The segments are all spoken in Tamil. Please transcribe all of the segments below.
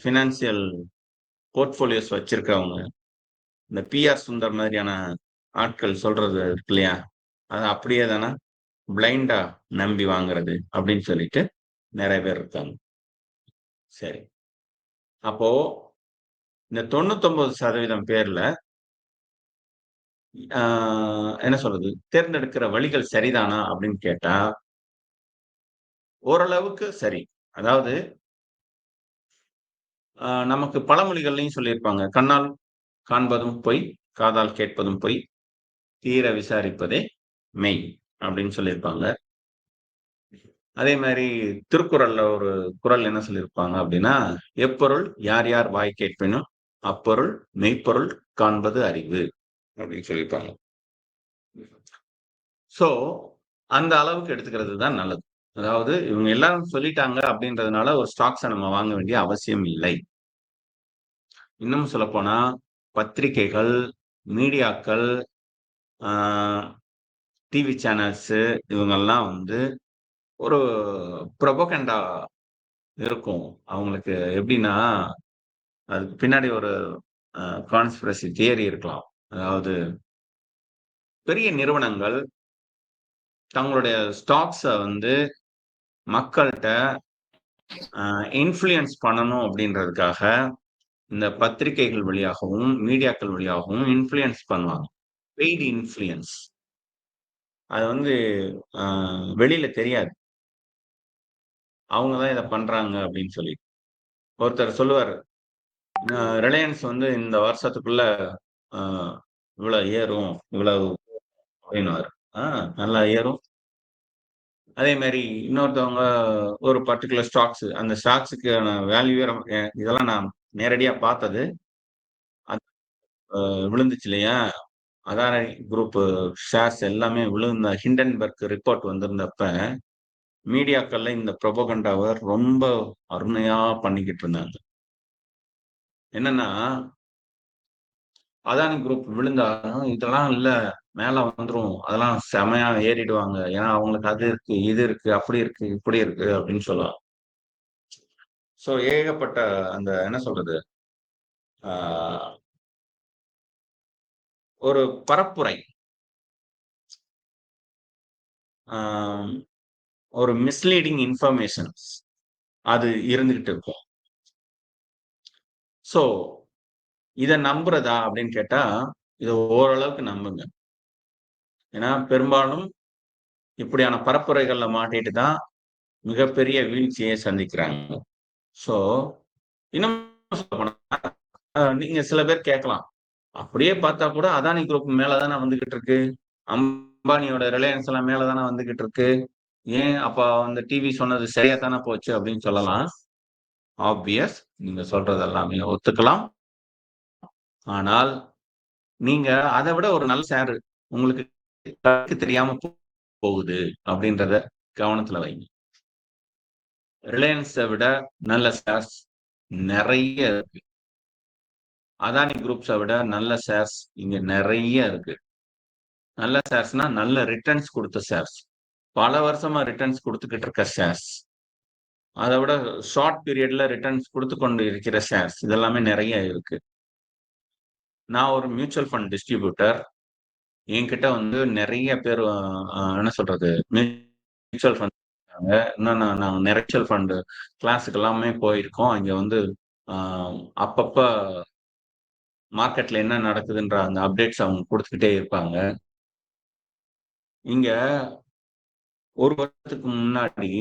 ஃபினான்சியல் போர்ட்ஃபோலியோஸ் வச்சிருக்கவங்க, இந்த பிஆர் சுந்தர் மாதிரியான ஆட்கள் சொல்றது இருக்கு இல்லையா? அது அப்படியே தானே பிளைண்டா நம்பி வாங்குறது அப்படின்னு சொல்லிட்டு நெறைய பேர் இருக்காங்க. சரி. அப்போ இந்த 99% பேர்ல ஆ என்ன சொல்றது? தேர்ந்தெடுக்கிற வழிகள் சரிதானா அப்படின்னு கேட்டா, ஓரளவுக்கு சரி. அதாவது நமக்கு பழமொழிகள்லயும் சொல்லியிருப்பாங்க. "கண்ணால் காண்பதும் பொய், காதால் கேட்பதும் பொய், தீர விசாரிப்பதே மெய்" அப்படின்னு சொல்லியிருப்பாங்க. அதே மாரி திருக்குறள்ல ஒரு குறள் என்ன சொல்லியிருப்பாங்க அப்படின்னா, "எப்பொருள் யார் யார் வாய் கேட்பினும், அப்பொருள் மெய்ப்பொருள் காண்பது அறிவு" அப்படின்னு சொல்லியிருப்பாங்க. ஸோ, அந்த அளவுக்கு எடுத்துக்கிறது தான் நல்லது. அதாவது இவங்க எல்லாரும் சொல்லிட்டாங்க அப்படின்றதுனால ஒரு ஸ்டாக்ஸ நம்ம வாங்க வேண்டிய அவசியம் இல்லை. இன்னும் சொல்லப்போனா, பத்திரிக்கைகள், மீடியாக்கள், ஆ டிவி சேனல்ஸு இவங்கெல்லாம் வந்து ஒரு புரொபகண்டா இருக்கும். அவங்களுக்கு எப்படின்னா, அதுக்கு பின்னாடி ஒரு அ கான்ஸ்பிரசி தியரி இருக்கலாம். அதாவது பெரிய நிறுவனங்கள் தங்களுடைய ஸ்டாக்ஸ வந்து மக்கள்ட்ட இன்ஃப்ளூயன்ஸ் பண்ணணும் அப்படின்றதுக்காக, இந்த பத்திரிக்கைகள் வழியாகவும், மீடியாக்கள் வழியாகவும் இன்ஃப்ளூயன்ஸ் பண்ணுவாங்க. Paid influence. அது வந்து அ வெளியில தெரியாது. அவங்க தான் இத பண்றாங்க அப்படின்னு சொல்லி. ஒருத்தர் சொல்லுவாரு, ரிலையன்ஸ் வந்து இந்த வருஷத்துக்குள்ள அ இவ்வளோ ஏறும், இவ்வளவு" அப்படின்னுவாரு. ஆ நல்லா ஏறும். அதே மாரி இன்னொருத்தவங்க ஒரு பர்ட்டிகுலர் ஸ்டாக்ஸ் அந்த ஸ்டாக்ஸுக்கான வேல்யூவே இதெல்லாம் நான் நேரடியா பார்த்தது. அது விழுந்துச்சு இல்லையா? அதானி குரூப் ஷேர்ஸ் எல்லாமே விழுந்த ஹிண்டன்பர்க் ரிப்போர்ட் வந்திருந்தப்ப, மீடியாக்கள்ல இந்த புரொபகண்டாவ ரொம்ப அருமையா பண்ணிக்கிட்டு இருந்தாங்க. என்னன்னா, அதானி குரூப் விழுந்தா, இதெல்லாம் இல்ல மேல வந்துரும். அதெல்லாம் செமையா ஏறிடுவாங்க. ஏன்னா அவங்களுக்கு அது இருக்கு, இது இருக்கு, அப்படி இருக்கு, இப்படி இருக்கு அப்படின்னு சொல்லுவாங்க. ஸோ ஏகப்பட்ட அந்த என்ன சொல்றது? ஆ ஒரு பரப்புரை. ஆ ஒரு மிஸ்லீடிங் இன்ஃபர்மேஷன்ஸ் அது இருந்துகிட்டு இருக்கும். ஸோ இத நம்புறதா அப்படின்னு கேட்டா, இத ஓரளவுக்கு நம்புங்க. ஏன்னா பெரும்பாலும் இப்படியான பரப்புரைகள்ல மாட்டிட்டு தான் மிகப்பெரிய வீழ்ச்சியை சந்திக்கிறாங்க. ஸோ இன்னும் சொல்லப்போனா, நீங்க சில பேர் கேட்கலாம். அப்படியே பார்த்தா கூட அதானி குரூப் மேல தானே வந்துகிட்டு இருக்கு. அம்பானியோட ரிலையன்ஸ் எல்லாம் மேல தானே வந்துகிட்டு இருக்கு. ஏன் அப்ப அந்த டிவி சொன்னது சரியா தானே போச்சு அப்படின்னு சொல்லலாம். ஆப்வியஸ். நீங்க சொல்றது எல்லாமே ஒத்துக்கலாம். ஆனால் நீங்க அத விட ஒரு நல்ல ஷேர் உங்களுக்கு கண்ணுக்கு தெரியாம போகுது அப்படின்றத கவனத்துல வைங்க. ரிலையன்ஸ விட நல்ல ஷேர்ஸ் நெறைய இருக்கு. அதானி குரூப்ஸ விட நல்ல ஷேர்ஸ் இங்க நெறைய இருக்கு. நல்ல ஷேர்ஸ்னா நல்ல ரிட்டர்ன்ஸ் குடுத்த ஷேர்ஸ். பல வருஷமா ரிட்டர்ன்ஸ் குடுத்துக்கிட்டு இருக்க ஷேர்ஸ். அத விட ஷார்ட் பீரியட்ல ரிட்டர்ன்ஸ் குடுத்துக் கொண்டு இருக்கிற ஷேர்ஸ். இதெல்லாமே நெறைய இருக்கு. நான் ஒரு மியூச்சுவல் ஃபண்ட் டிஸ்ட்ரிபியூட்டர். என்கிட்ட வந்து நெறைய பேர் என்ன சொல்றது? மியூச்சுவல் ஃபண்ட் இருக்காங்க. இன்னும் நான் மியூச்சுவல் ஃபண்ட் கிளாஸ்க்கு எல்லாமே போயிருக்கோம். அங்க வந்து அ அப்பப்ப மார்க்கெட்ல என்ன நடக்குதுன்ற அந்த அப்டேட்ஸ் அவங்க குடுத்துக்கிட்டே இருப்பாங்க. இங்க 1 வருடத்துக்கு முன்னாடி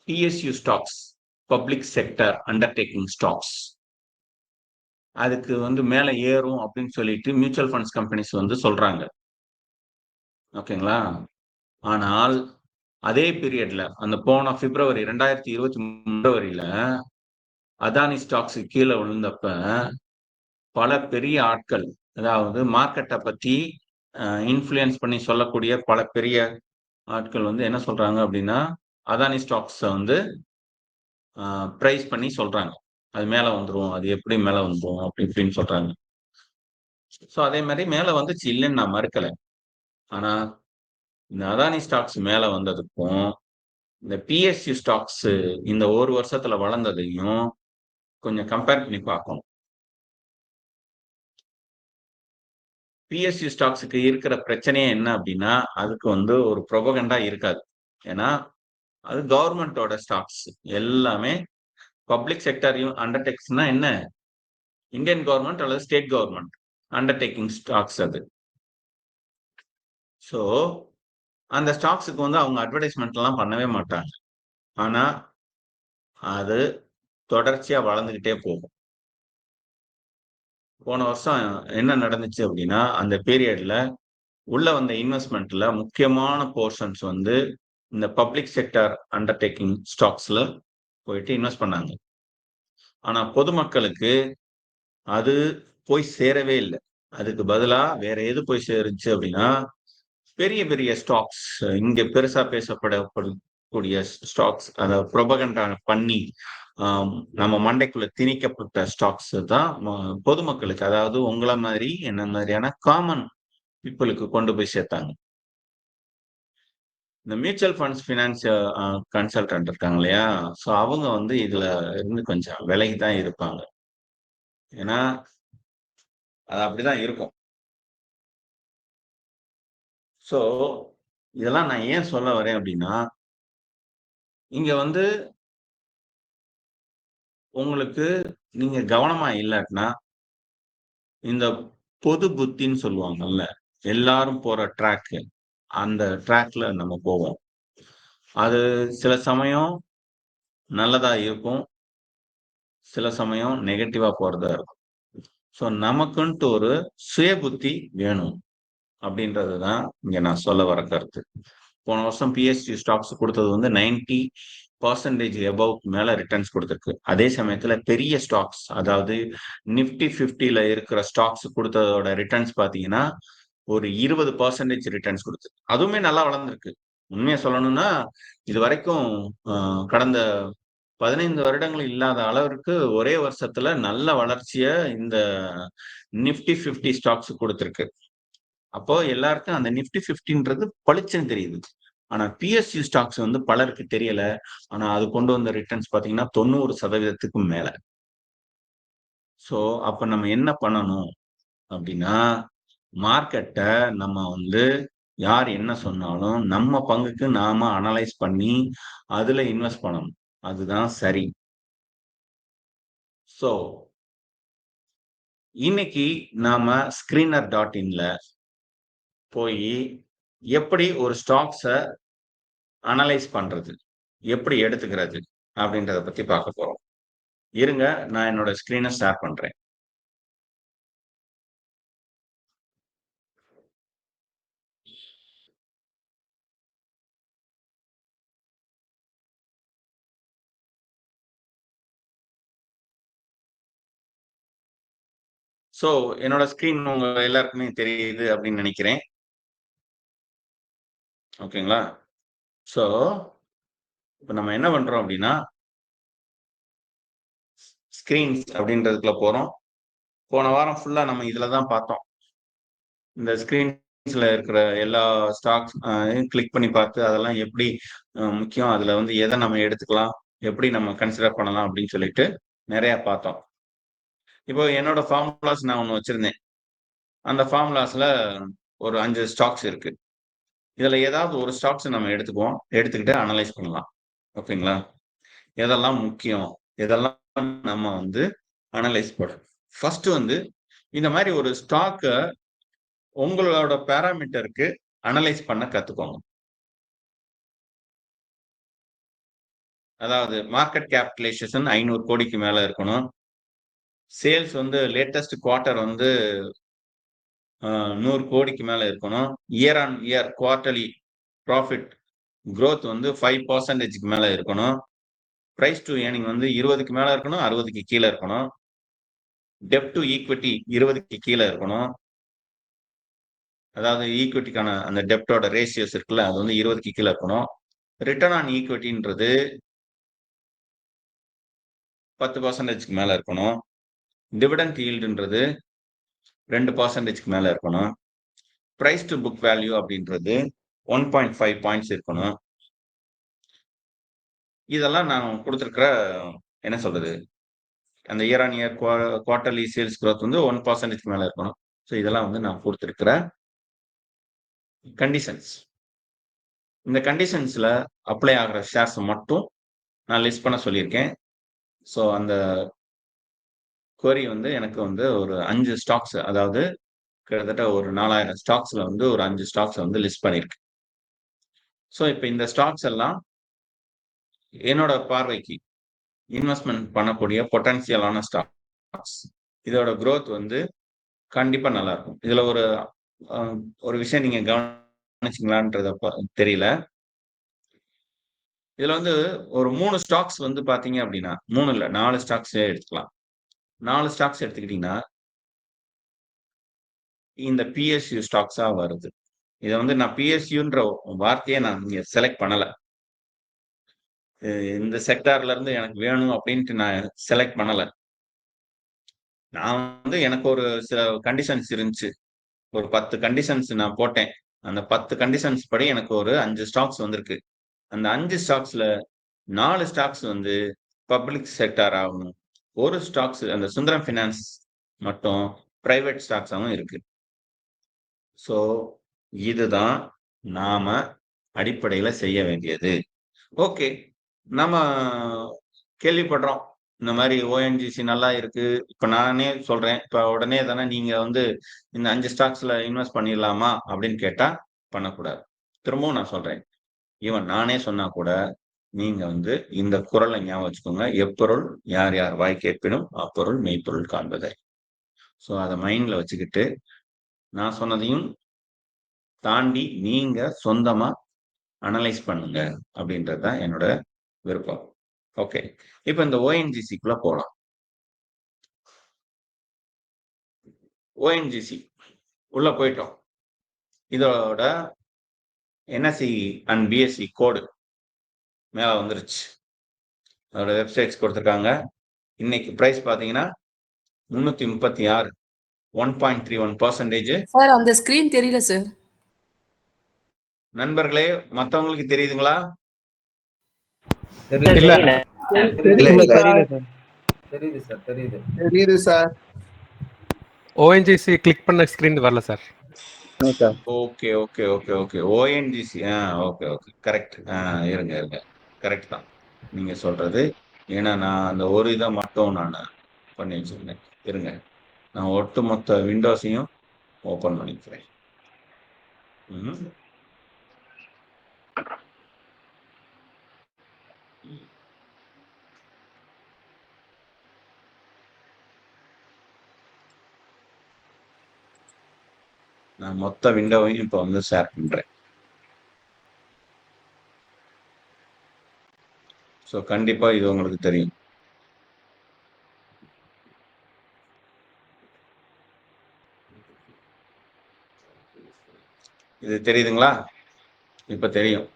PSU stocks, public sector undertaking stocks. அதுக்கு வந்து மேல ஏறும் அப்படின்னு சொல்லிட்டு மியூச்சுவல் ஃபண்ட்ஸ் கம்பெனிஸ் வந்து சொல்றாங்க. ஓகேங்களா? ஆனால் அதே பீரியட்ல அந்த போன பிப்ரவரி 2023 பிப்ரவரியில அதானி ஸ்டாக்ஸ் கீழ விழுந்தப்ப, பல பெரிய ஆட்கள், அதாவது மார்க்கெட்ட பத்தி இன்ஃப்ளூயன்ஸ் பண்ணி சொல்லக்கூடிய பல பெரிய ஆட்கள் வந்து என்ன சொல்றாங்க அப்படின்னா, அதானி ஸ்டாக்ஸ வந்து அ பிரைஸ் பண்ணி சொல்றாங்க. அது மேல வந்துரும். அது எப்படி மேல வந்துரும் அப்படி இப்படின்னு சொல்றாங்க. ஸோ அதே மாரி மேல வந்துச்சு இல்லன்னு நான் மறுக்கல. ஆனா இந்த அதானி ஸ்டாக்ஸ் மேல வந்ததுக்கும், இந்த பிஎஸ்யூ ஸ்டாக்ஸ் இந்த ஒரு வருஷத்துல வளர்ந்ததையும் கொஞ்சம் கம்பேர் பண்ணி பார்க்கணும். பிஎஸ்யூ ஸ்டாக்ஸுக்கு இருக்கிற பிரச்சனையே என்ன அப்படின்னா, அதுக்கு வந்து ஒரு புரோபகண்டா இருக்காது. ஏன்னா, அது கவர்மெண்ட்டோட ஸ்டாக்ஸ். எல்லாமே பப்ளிக் செக்டார் அண்டர்டேக்ஸ்னா என்ன? இந்தியன் கவர்மெண்ட் அல்லது ஸ்டேட் கவர்மெண்ட் அண்டர்டேக்கிங் ஸ்டாக்ஸ் அது. ஸோ, அந்த ஸ்டாக்ஸுக்கு வந்து அவங்க அட்வர்டைஸ்மென்ட்லாம் பண்ணவே மாட்டாங்க. ஆனா, அது தொடர்ச்சியா வளர்ந்துகிட்டே போகும். போன வருஷம் என்ன நடந்துச்சு அப்படின்னா, அந்த பீரியட்ல உள்ள வந்த இன்வெஸ்ட்மென்ட்ல முக்கியமான போர்ஷன்ஸ் வந்து இந்த பப்ளிக் செக்டார் அண்டர்டேக்கிங் ஸ்டாக்ஸ்ல போயிட்டு இன்வெஸ்ட் பண்ணாங்க. ஆனா பொதுமக்களுக்கு அது போய் சேரவே இல்ல. அதுக்கு பதிலா வேற எது போய் சேருச்சு அப்படின்னா, பெரிய பெரிய ஸ்டாக்ஸ் இங்க பெருசா பேசப்படக்கூடிய ஸ்டாக்ஸ் அத புரோபகண்டா பண்ணி நம்ம மண்டைக்குள்ள திணிக்கப்பட்ட ஸ்டாக்ஸ் தான் பொதுமக்களுக்கு, அதாவது உங்கள மாதிரி என்ன மாதிரியான காமன் பீப்புளுக்கு கொண்டு போய் சேர்த்தாங்க. இந்த மியூச்சுவல் ஃபண்ட்ஸ் ஃபினான்ஸ் கன்சல்டன்ட் இருக்காங்க இல்லையா? ஸோ அவங்க வந்து இதுல இருந்து கொஞ்சம் விலகி தான் இருப்பாங்க. ஏன்னா, அது அப்படிதான் இருக்கும். ஸோ, இதெல்லாம் நான் ஏன் சொல்ல வரேன் அப்படின்னா, இங்க வந்து உங்களுக்கு நீங்க கவனமா இல்லாட்டினா, இந்த பொது புத்தின்னு சொல்லுவாங்கல்ல, எல்லாரும் போற ட்ராக், அந்த ட்ராக்ல நம்ம போவோம். அது சில சமயம் நல்லதா இருக்கும். சில சமயம் நெகட்டிவா போறதா இருக்கும். ஸோ நமக்குன்ட்டு ஒரு சுய புத்தி வேணும். அப்படின்றது தான் இங்க நான் சொல்ல வர கருத்து. போன வருஷம் பிஎஸ்யூ ஸ்டாக்ஸ் குடுத்தது வந்து 90% எபோவ் மேல ரிட்டர்ன்ஸ் குடுத்திருக்கு. அதே சமயத்துல பெரிய ஸ்டாக்ஸ், அதாவது நிஃப்டி 50ல இருக்கிற ஸ்டாக்ஸ் குடுத்ததோட ரிட்டர்ன்ஸ் பார்த்தீங்கன்னா, ஒரு 20% ரிட்டர்ன்ஸ் குடுத்துருக்கு. அதுவுமே நல்லா வளர்ந்திருக்கு. உண்மைய சொல்லணும்னா, இதுவரைக்கும் அ கடந்த 15 வருடங்கள் இல்லாத அளவிற்கு ஒரே வருஷத்துல நல்ல வளர்ச்சிய இந்த நிஃப்டி 50 ஸ்டாக்ஸ் குடுத்திருக்கு. அப்போ எல்லாருக்கும் அந்த நிஃப்டி 50ன்றது பளிச்சுன்னு தெரியுது. ஆனா பிஎஸ்யூ ஸ்டாக்ஸ் வந்து பலருக்கு தெரியல. ஆனா அது கொண்டு வந்த ரிட்டர்ன்ஸ் பார்த்தீங்கன்னா 90%க்கும் மேல. ஸோ அப்ப நம்ம என்ன பண்ணணும் அப்டின்னா, மார்க்கெட்ட நம்ம வந்து யார் என்ன சொன்னாலும் நம்ம பங்குக்கு நாம அனலைஸ் பண்ணி அதுல இன்வெஸ்ட் பண்ணணும். அதுதான் சரி. ஸோ இன்னைக்கு நாம screener.inல போயி எப்படி ஒரு ஸ்டாக்ஸ அனலைஸ் பண்றது? எப்படி எடுத்துக்கிறது? அப்படின்றத பத்தி பார்க்க போறோம். இருங்க, நான் என்னோட ஸ்க்ரீன ஷேர் பண்றேன். ஸோ, என்னோட ஸ்க்ரீன் உங்க எல்லாருக்குமே தெரியுது அப்படின்னு நெனைக்கிறேன். ஓகேங்களா? ஸோ, இப்ப நம்ம என்ன பண்றோம் அப்படின்னா, ஸ்க்ரீன்ஸ் அப்படின்றதுக்குள்ள போறோம். போன வாரம் ஃபுல்லா நம்ம இதுல தான் பார்த்தோம். இந்த ஸ்க்ரீன்ஸ்ல இருக்கிற எல்லா ஸ்டாக்ஸ் கிளிக் பண்ணி பார்த்து அதெல்லாம் எப்படி முக்கியம், அதுல வந்து எத நம்ம எடுத்துக்கலாம், எப்படி நம்ம கன்சிடர் பண்ணலாம் அப்படின்னு சொல்லிட்டு நெறைய பார்த்தோம். இப்போ என்னோட ஃபார்முலாஸ் நான் ஒண்ணு வச்சிருந்தேன். அந்த ஃபார்முலாஸ்ல ஒரு 5 ஸ்டாக்ஸ் இருக்கு. இதுல ஏதாவது ஒரு ஸ்டாக்ஸ் நம்ம எடுத்துக்குவோம். எடுத்துக்கிட்டு அனலைஸ் பண்ணலாம். ஓகேங்களா? எதெல்லாம் முக்கியம்? எதெல்லாம் நம்ம வந்து அனலைஸ் பண்ணணும். ஃபர்ஸ்ட் வந்து இந்த மாரி ஒரு ஸ்டாக்க உங்களோட பாராமீட்டருக்கு அனலைஸ் பண்ண கத்துக்கோங்க. அதாவது மார்க்கெட் கேபிடலைசேஷன் 500 கோடிக்கு மேல இருக்கணும். சேல்ஸ் வந்து லேட்டஸ்ட் குவார்ட்டர் வந்து 100 கோடிக்கு மேல இருக்கணும். Year on year quarterly profit growth வந்து 5%க்கு மேல இருக்கணும். பிரைஸ் டூ ஏர்னிங் வந்து 20க்கு மேல இருக்கணும், 60க்கு கீழ இருக்கணும். டெப்ட் டு ஈக்விட்டி 20க்கு கீழ இருக்கணும். அதாவது ஈக்விட்டிக்கான அந்த டெப்ட்டோட ரேஷியோஸ் இருக்குல்ல, அது வந்து 20க்கு கீழ இருக்கணும். ரிட்டர்ன் ஆன் ஈக்விட்டின்றது 10%க்கு மேல இருக்கணும். டிவிடெண்ட் யீல்டுன்றது 2%க்கு மேல இருக்கணும். பிரைஸ் டு புக் வேல்யூ அப்படின்றது 1.5 பாயிண்ட்ஸ் இருக்கணும். இதெல்லாம் நான் கொடுத்துருக்கிற என்ன சொல்றது அந்த year on year quarterly sales growth வந்து 1% மேல இருக்கணும். ஸோ இதெல்லாம் வந்து நான் கொடுத்துருக்கிற கண்டிஷன்ஸ். இந்த கண்டிஷன்ஸ்ல அப்ளை ஆகிற ஷேர்ஸ் மட்டும் நான் லிஸ்ட் பண்ண சொல்லியிருக்கேன். ஸோ அந்த query வந்து எனக்கு வந்து ஒரு 5 ஸ்டாக்ஸ், அதாவது கிட்டத்தட்ட ஒரு 4000 ஸ்டாக்ஸ்ல வந்து ஒரு 5 ஸ்டாக்ஸ் வந்து லிஸ்ட் பண்ணிருக்கு. ஸோ இப்போ இந்த ஸ்டாக்ஸ் எல்லாம் என்னோட பார்வைக்கு இன்வெஸ்ட்மெண்ட் பண்ணக்கூடிய பொட்டன்சியலான ஸ்டாக்ஸ். இதோட growth வந்து கண்டிப்பா நல்லா இருக்கும். இதுல ஒரு விஷயம் நீங்க கவனிச்சீங்களான்றத தெரியல. இதுல வந்து ஒரு 3 ஸ்டாக்ஸ் வந்து பாத்தீங்க அப்படின்னா, 3 இல்ல 4 ஸ்டாக்ஸே எடுத்துக்கலாம். 4 ஸ்டாக்ஸ் எடுத்துக்கிட்டீங்கன்னா, இந்த பிஎஸ்யூ ஸ்டாக்ஸா வருது. இத வந்து நான் பிஎஸ்யூன்ற வார்த்தையை நான் இங்க செலக்ட் பண்ணல. இந்த செக்டார்ல இருந்து எனக்கு வேணும் அப்படின்ட்டு நான் செலக்ட் பண்ணல. நான் வந்து எனக்கு ஒரு சில கண்டிஷன்ஸ் இருந்துச்சு. ஒரு 10 கண்டிஷன்ஸ் நான் போட்டேன். அந்த 10 கண்டிஷன்ஸ் படி எனக்கு ஒரு 5 ஸ்டாக்ஸ் வந்திருக்கு. அந்த 5 ஸ்டாக்ஸ்ல 4 ஸ்டாக்ஸ் வந்து பப்ளிக் செக்டார் ஆகணும். ஒரு ஸ்டாக்ஸ் அந்த சுந்தரம் ஃபினான்ஸ் மட்டும் பிரைவேட் ஸ்டாக்ஸாவும் இருக்கு. ஸோ இதுதான் நாம அடிப்படையில செய்ய வேண்டியது. ஓகே, நம்ம கேள்விப்படுறோம். இந்த மாதிரி ஓஎன்ஜிசி நல்லா இருக்கு. இப்ப நானே சொல்றேன். இப்ப உடனே தானே நீங்க வந்து இந்த 5 ஸ்டாக்ஸ்ல இன்வெஸ்ட் பண்ணிடலாமா அப்படின்னு கேட்டா பண்ணக்கூடாது. திரும்பவும் நான் சொல்றேன். ஈவன் நானே சொன்னா கூட நீங்க வந்து இந்த குறளை ஞாபகம் வச்சுக்கோங்க. எப்பொருள் யார் யார் வாய் கேட்பினும் அப்பொருள் மெய்ப்பொருள் காண்பதை. ஸோ அதை மைண்ட்ல வச்சுக்கிட்டு நான் சொன்னதையும் தாண்டி நீங்க சொந்தமா அனலைஸ் பண்ணுங்க அப்படின்றது தான் என்னோட விருப்பம். ஓகே, இப்ப இந்த ஓஎன்ஜிசிக்குள்ள போலாம். ஓஎன்ஜிசி உள்ள போயிட்டோம். இதோட என்எஸ்சி அண்ட் பிஎஸ்சி கோடு மேல வந்துருச்சு. அதோட வெப்சைட்ஸ் கொடுத்துருக்காங்க. இன்னைக்கு பிரைஸ் பாத்தீங்கன்னா 336, 1.31%. சார் அந்த ஸ்கிரீன் தெரியல சார். நண்பர்களே, மத்தவங்களுக்கு தெரியுதுங்களா? தெரியுது சார். ஓஎன்ஜிசி கிளிக் பண்ண ஸ்கிரீன் வரல sir. Okay okay okay okay ONGC okay okay correct. இருங்க இருங்க, கரெக்ட் தான் நீங்க சொல்றது. ஏன்னா நான் அந்த ஒரு இதை மட்டும் நான் பண்ணி வச்சிருந்தேன். இருங்க, நான் ஒட்டுமொத்த விண்டோஸையும் ஓபன் பண்ணிக்கிறேன். நான் மொத்த விண்டோவையும் இப்போ வந்து ஷேர் பண்றேன். ஸோ கண்டிப்பா இது உங்களுக்கு தெரியும். இது தெரியுதுங்களா? இப்ப தெரியும்.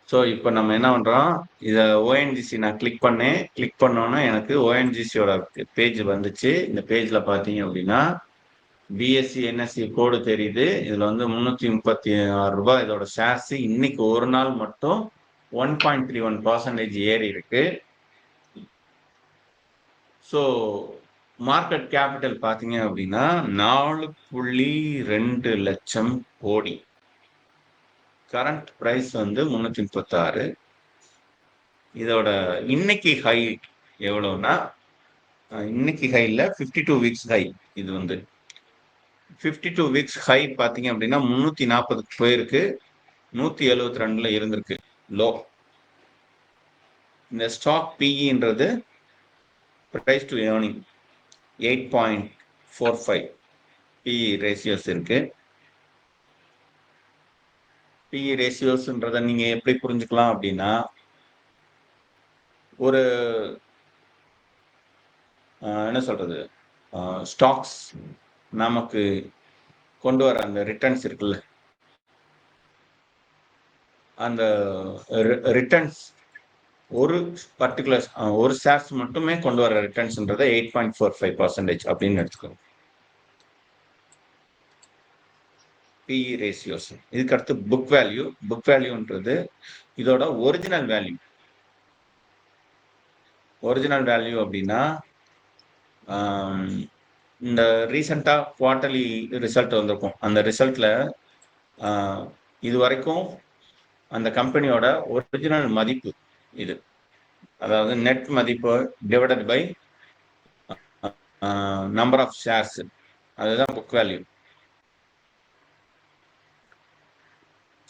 ஸோ இப்போ நம்ம என்ன பண்றோம், இதை ஓஎன்ஜிசி நான் கிளிக் பண்ணேன். கிளிக் பண்ணோன்னா எனக்கு ஓஎன்ஜிசியோட பேஜ் வந்துச்சு. இந்த பேஜ்ல பார்த்தீங்க அப்படின்னா பிஎஸ்சி என்எஸ்சி கோடு தெரியுது. இதுல வந்து 336 ரூபாய் இதோட ஷேர்ஸ் இன்னைக்கு ஒரு நாள் மட்டும் 1.31% ஏறி இருக்கு. ஸோ மார்க்கெட் கேபிட்டல் பார்த்தீங்க அப்படின்னா 4.2 லட்சம் கோடி. கரண்ட் பிரைஸ் வந்து 336. இதோட இன்னைக்கு ஹை எவ்வளவுனா, இன்னைக்கு ஹை இல்ல 52 வீக்ஸ் ஹை. இது வந்து 52 வீக்ஸ் ஹை பாத்தீங்க அப்படின்னா 340 போயிருக்கு. 172ல இருந்திருக்கு லோ. இந்த ஸ்டாக் பிஇன்றது price to earning 8.45 PE ratios இருக்கு. பிஇ ரேஷியோஸ்ன்றத நீங்க எப்படி புரிஞ்சுக்கலாம் அப்படின்னா, ஒரு என்ன சொல்றது, ஸ்டாக்ஸ் நமக்கு கொண்டு வர அந்த ரிட்டர்ன்ஸ் இருக்குல்ல, அந்த ரிட்டர்ன்ஸ் ஒரு பர்டிகுலர் ஒரு ஷேர்ஸ் மட்டுமே கொண்டு வர ரிட்டர்ன்ஸ்ன்றதை 8.45% அப்படின்னு எடுத்துக்கணும். PE ratios. இதுக்கு அடுத்து புக் வேல்யூ. புக் வேல்யூன்றது இதோட ஒரிஜினல் வேல்யூ. ஒரிஜினல் வேல்யூ அப்படின்னா இந்த ரீசெண்டா குவார்டர்லி ரிசல்ட் வந்திருக்கும். அந்த ரிசல்ட்ல இது வரைக்கும் அந்த கம்பெனியோட ஒரிஜினல் மதிப்பு இது, அதாவது நெட் மதிப்பு divided by number of shares, அதுதான் book value.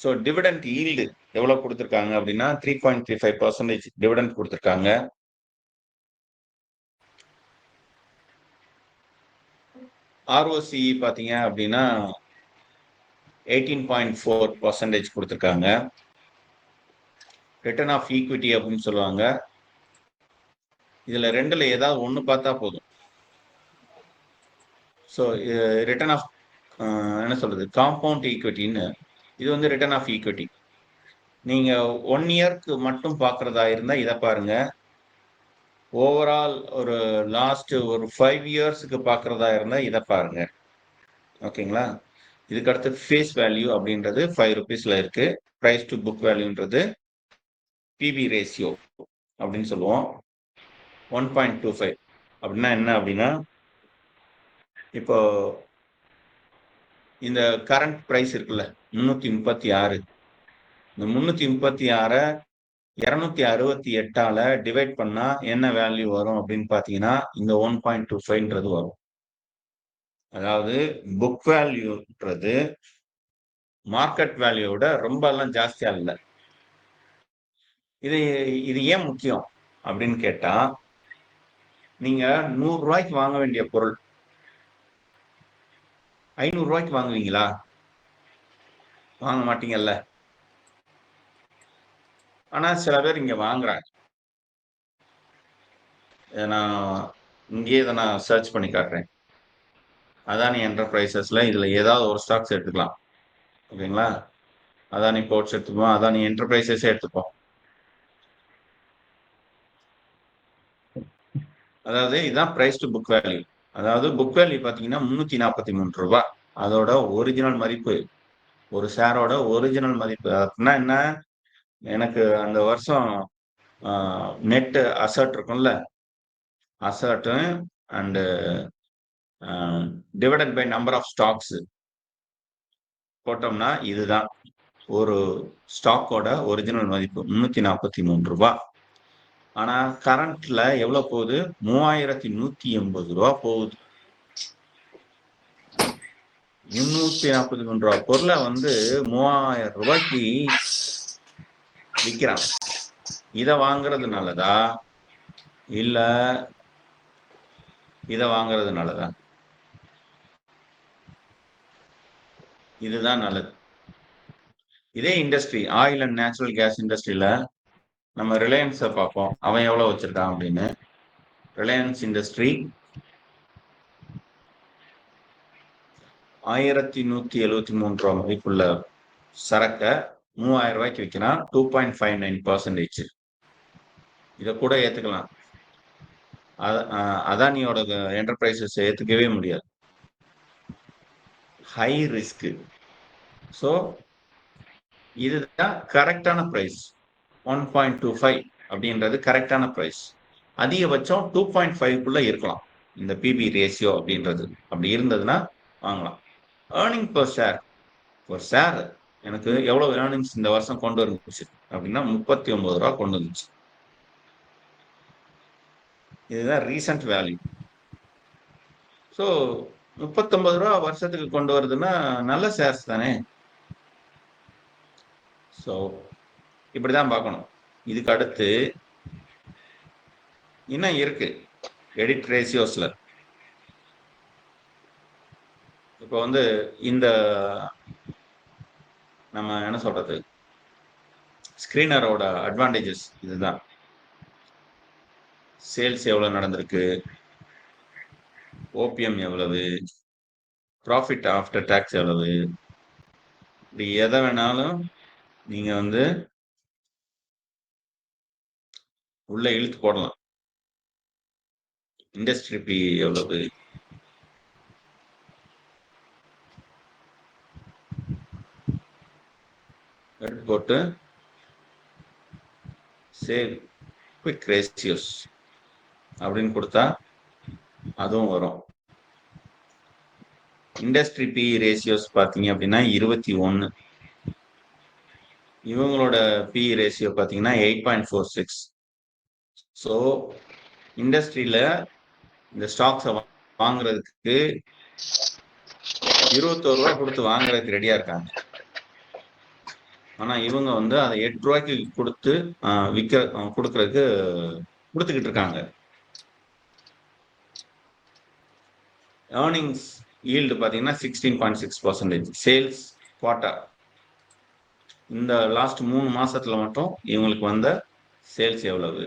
So dividend yield எவ்வளவு கொடுத்துருக்காங்க அப்படின்னா 3.35% டிவிடெண்ட் கொடுத்துருக்காங்க. ROCE பாத்தீங்க அப்படின்னா 18.4% கொடுத்துருக்காங்க. ரிட்டர்ன் ஆஃப் ஈக்விட்டி அப்படின்னு சொல்லுவாங்க. இதுல ரெண்டுல ஏதாவது ஒண்ணு பார்த்தா போதும். ஸோ ரிட்டர்ன் ஆஃப் என்ன சொல்றது, காம்பவுண்ட் ஈக்விட்டின்னு, இது வந்து ரிட்டர்ன் ஆஃப் ஈக்விட்டி. நீங்க 1 இயர்க்கு மட்டும் பார்க்கறதா இருந்தா இதை பாருங்க. ஓவரால் ஒரு லாஸ்ட் ஒரு 5 இயர்ஸ்க்கு பார்க்கறதா இருந்தா இதை பாருங்க. ஓகேங்களா? இதுக்கு அடுத்து ஃபேஸ் வேல்யூ அப்படின்றது 5 rupeesல இருக்கு. பிரைஸ் டு புக் வேல்யூன்றது பிபி ரேஷியோ அப்படின்னு சொல்லுவோம். 1.25 அப்படின்னா என்ன அப்படின்னா, இப்போ இந்த கரண்ட் பிரைஸ் இருக்குல்ல 336, இந்த 336 268ஆல டிவைட் பண்ணா என்ன வேல்யூ வரும் அப்படின்னு பாத்தீங்கன்னா இந்த 1.25ன்றது வரும். அதாவது புக் வேல்யூன்றது மார்க்கெட் வேல்யூவோட ரொம்ப எல்லாம் ஜாஸ்தியா இல்லை. இது இது ஏன் முக்கியம் அப்படின்னு கேட்டா, நீங்க 100 ரூபாய்க்கு வாங்க வேண்டிய பொருள் 500 ரூபாய்க்கு வாங்குவீங்களா? வாங்க மாட்டீங்கல்ல. ஆனா சில பேர் இங்க வாங்குறாங்க. நான் இங்கேயே இதை நான் சர்ச் பண்ணி காட்டுறேன். அதானி என்டர்பிரைசஸ்ல இதுல ஏதாவது ஒரு ஸ்டாக்ஸ் எடுத்துக்கலாம். ஓகேங்களா? அதானி போர்ட்ஸ் எடுத்துப்போம், அதானி என்டர்பிரைசஸே எடுத்துப்போம். அதாவது இதுதான் பிரைஸ் டு புக் வேல்யூ. அதாவது புக் வேல்யூ பாத்தீங்கன்னா 343 ரூபாய். அதோட ஒரிஜினல் மதிப்பு, ஒரு ஷேரோட ஒரிஜினல் மதிப்பு அப்படின்னா என்ன, எனக்கு அந்த வருஷம் நெட் அசட் இருக்கும்ல, asset and divided by number of stocks போட்டோம்னா இதுதான் ஒரு ஸ்டாக்கோட ஒரிஜினல் மதிப்பு 343 ரூபாய். ஆனா கரண்ட்ல எவ்வளவு போகுது, 3180 ரூபாய் போகுது. 343 ரூபாய் பொருளை வந்து 3000 ரூபாய்க்கு விற்கிறான். இதை வாங்குறதுனாலதா இல்ல இதை வாங்குறதுனாலதா? இதுதான் நல்லது. இதே industry, oil and natural gas இண்டஸ்ட்ரியில நம்ம ரிலையன்ஸை பார்ப்போம், அவன் எவ்வளவு வச்சிருக்கான் அப்படின்னு. ரிலையன்ஸ் இண்டஸ்ட்ரி 1173 ரூபாய் மதிப்புள்ள சரக்க 3000 ரூபாய்க்கு விற்கிறான். 2.59%. இதை கூட ஏத்துக்கலாம். அதானியோட என்டர்பிரைசஸ் ஏத்துக்கவே முடியாது. High risk. ஸோ இதுதான் கரெக்டான பிரைஸ். 1.25 அப்படின்றது கரெக்டான பிரைஸ். அதிகபட்சம் 2.5க்குள்ள இருக்கலாம் இந்த பிபி ரேஷியோ அப்படின்றது. அப்படி இருந்ததுன்னா வாங்கலாம். ஏர்னிங் பர் ஷேர், ஒரு ஷேர் எனக்கு எவ்வளவு ஏர்னிங்ஸ் இந்த வருஷம் கொண்டு வந்துச்சு அப்படின்னா 39 ரூபாய் கொண்டு வந்துச்சு. இதுதான் ரீசன்ட் வேல்யூ. ஸோ 39 ரூபா வருஷத்துக்கு கொண்டு வருதுன்னா நல்ல ஷேர்ஸ் தானே. ஸோ இப்படிதான் பார்க்கணும். இதுக்கு அடுத்து இன்னும் இருக்கு எடிட் ரேஷியோஸ்ல. இப்போ வந்து இந்த நம்ம என்ன சொல்றது, ஸ்கிரீனரோட அட்வான்டேஜஸ் இதுதான். சேல்ஸ் எவ்வளவு நடந்திருக்கு, ஓபிஎம் எவ்வளவு, ப்ராஃபிட் ஆஃப்டர் டாக்ஸ் எவ்வளவு, இப்படி எதை வேணாலும் நீங்க வந்து உள்ள இழுத்து போடலாம். இண்டஸ்ட்ரி பி எவ்வளவு, எடுத்து போட்டு சேவ் குவிக் ரேஷியோஸ் அப்படின்னு கொடுத்தா அதுவும் வரும். இண்டஸ்ட்ரி பி ரேஷியோஸ் பார்த்தீங்க அப்படின்னா 21. இவங்களோட பி ரேஷியோ பார்த்தீங்கன்னா 8.46. ஸோ இண்டஸ்ட்ரியில இந்த ஸ்டாக்ஸை வாங்குறதுக்கு 21 ரூபா கொடுத்து வாங்குறதுக்கு ரெடியா இருக்காங்க. ஆனா இவங்க வந்து அதை 8 ரூபாய்க்கு கொடுத்து கொடுக்கறதுக்கு கொடுத்துக்கிட்டு இருக்காங்க. ஏர்னிங்ஸ் ஈல்டு பார்த்தீங்கன்னா 16.6%. சேல்ஸ் குவார்ட்டர் இந்த லாஸ்ட் 3 மாசத்துல மட்டும் இவங்களுக்கு வந்த சேல்ஸ் எவ்வளவு,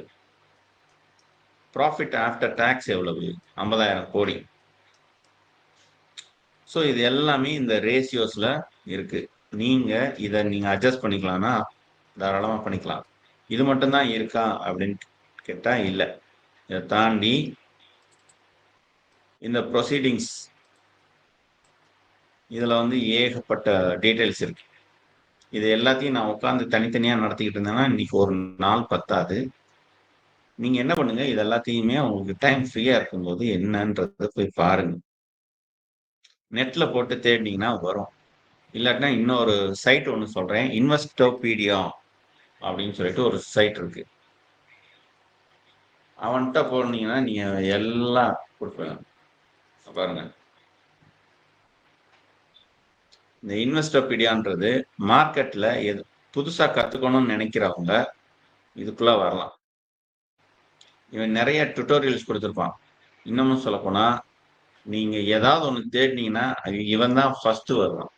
ப்ராஃபிட் ஆஃப்டர் டாக்ஸ் எவ்வளவு, 50,000 கோடி. ஸோ இது எல்லாமே இந்த ரேஷியோஸ்ல இருக்கு. நீங்க இதை நீங்க அட்ஜஸ்ட் பண்ணிக்கலாம்னா தாராளமா பண்ணிக்கலாம். இது மட்டும்தான் இருக்கா அப்படின்னு கேட்டா இல்லை. இதை தாண்டி இந்த ப்ரொசீடிங்ஸ் இதுல வந்து ஏகப்பட்ட டீட்டெயில்ஸ் இருக்கு. இது எல்லாத்தையும் நான் உட்காந்து தனித்தனியா நடத்திக்கிட்டு இருந்தேன்னா இன்னைக்கு ஒரு நாள் பத்தாது. நீங்க என்ன பண்ணுங்க, இது எல்லாத்தையுமே உங்களுக்கு டைம் ஃப்ரீயா இருக்கும்போது என்னன்றத போய் பாருங்க. நெட்ல போட்டு தேடினீங்கன்னா வரும். இல்லாட்டினா இன்னொரு சைட் ஒன்று சொல்றேன், இன்வெஸ்டோபீடியா அப்படின்னு சொல்லிட்டு ஒரு சைட் இருக்கு. அவன்கிட்ட போனீங்கன்னா நீங்க எல்லாம் கொடுப்பேன் பாருங்க. இந்த இன்வெஸ்டோபீடியான்றது மார்க்கெட்ல எது புதுசா கத்துக்கணும்னு நினைக்கிறவங்க இதுக்குள்ள வரலாம். இவன் நிறைய டுட்டோரியல்ஸ் கொடுத்துருப்பான். இன்னமும் சொல்ல போனா நீங்க ஏதாவது ஒன்று தேடினீங்கன்னா இவன் தான் ஃபர்ஸ்ட் வருவான்.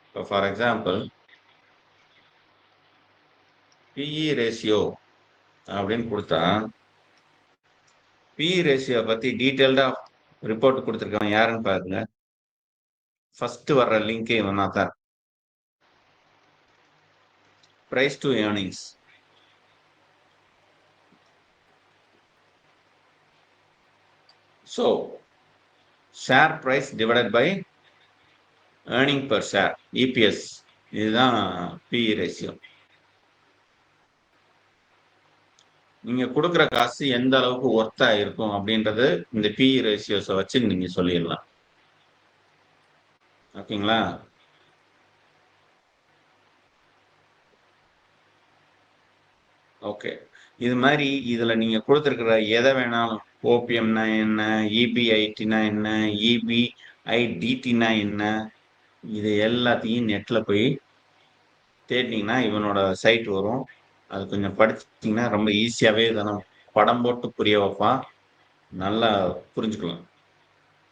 இப்போ ஃபார் எக்ஸாம்பிள் பிஇ ரேஷியோ அப்படின்னு கொடுத்தா பிஇ ரேஷியோ பத்தி டீட்டெயில்டா ரிப்போர்ட் கொடுத்துருக்கவன் யாருன்னு பாருங்க. ஃபர்ஸ்ட் வர்ற லிங்கே இவன் தான். Price to earnings. So share price divided by earning per share, EPS. இதுதான் பிஇ ரேஷியோ. நீங்க கொடுக்குற காசு எந்த அளவுக்கு ஒர்த்தா இருக்கும் அப்படின்றது இந்த பிஇ ரேஷியோஸை வச்சு நீங்க சொல்லிடலாம். ஓகேங்களா? ஓகே. இது மாதிரி இதுல நீங்க கொடுத்துருக்கிற எதை வேணாலும், ஓபிஎம்னா என்ன, இபிஐடினா என்ன, இபிஐடிடினா என்ன, இது எல்லாத்தையும் நெட்ல போய் தேடினீங்கன்னா இவனோட சைட் வரும். அது கொஞ்சம் படிச்சிட்டிங்கன்னா ரொம்ப ஈஸியாவே இதெல்லாம் படம் போட்டு புரிய வைப்பான். நல்லா புரிஞ்சுக்கலாம்.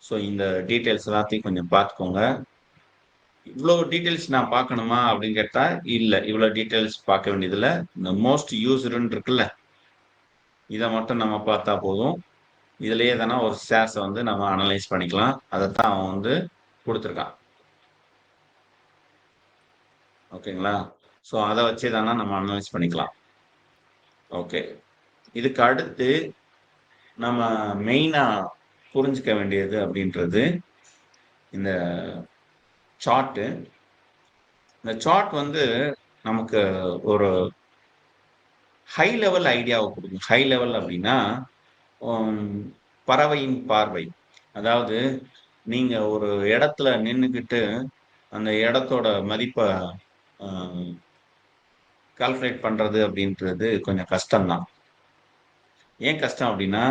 ஸோ இந்த டீட்டெயில்ஸ் எல்லாத்தையும் கொஞ்சம் பார்த்துக்கோங்க. இவ்வளோ டீட்டெயில்ஸ் நான் பார்க்கணுமா அப்படின்னு கேட்டா இல்லை, இவ்வளோ டீட்டெயில்ஸ் பார்க்க வேண்டியதில்ல. இந்த மோஸ்ட் யூஸ்டுன்னு இருக்குல்ல, இதை மட்டும் நம்ம பார்த்தா போதும். இதுலயே தானே ஒரு ஷேர்ஸை வந்து நம்ம அனலைஸ் பண்ணிக்கலாம். அதைத்தான் அவன் வந்து கொடுத்துருக்கான். ஓகேங்களா? ஸோ அதை வச்சே தானே நம்ம அனலைஸ் பண்ணிக்கலாம். ஓகே. இதுக்கு அடுத்து நம்ம மெயினா புரிஞ்சுக்க வேண்டியது அப்படின்றது இந்த சார்ட்டு. இந்த சார்ட் வந்து நமக்கு ஒரு ஹை லெவல் ஐடியாவை கொடுக்கும். ஹை லெவல் அப்படின்னா பறவையின் பார்வை. அதாவது நீங்க ஒரு இடத்துல நின்றுக்கிட்டு அந்த இடத்தோட மதிப்பை கால்குலேட் பண்றது அப்படின்றது கொஞ்சம் கஷ்டம்தான். ஏன் கஷ்டம் அப்படின்னா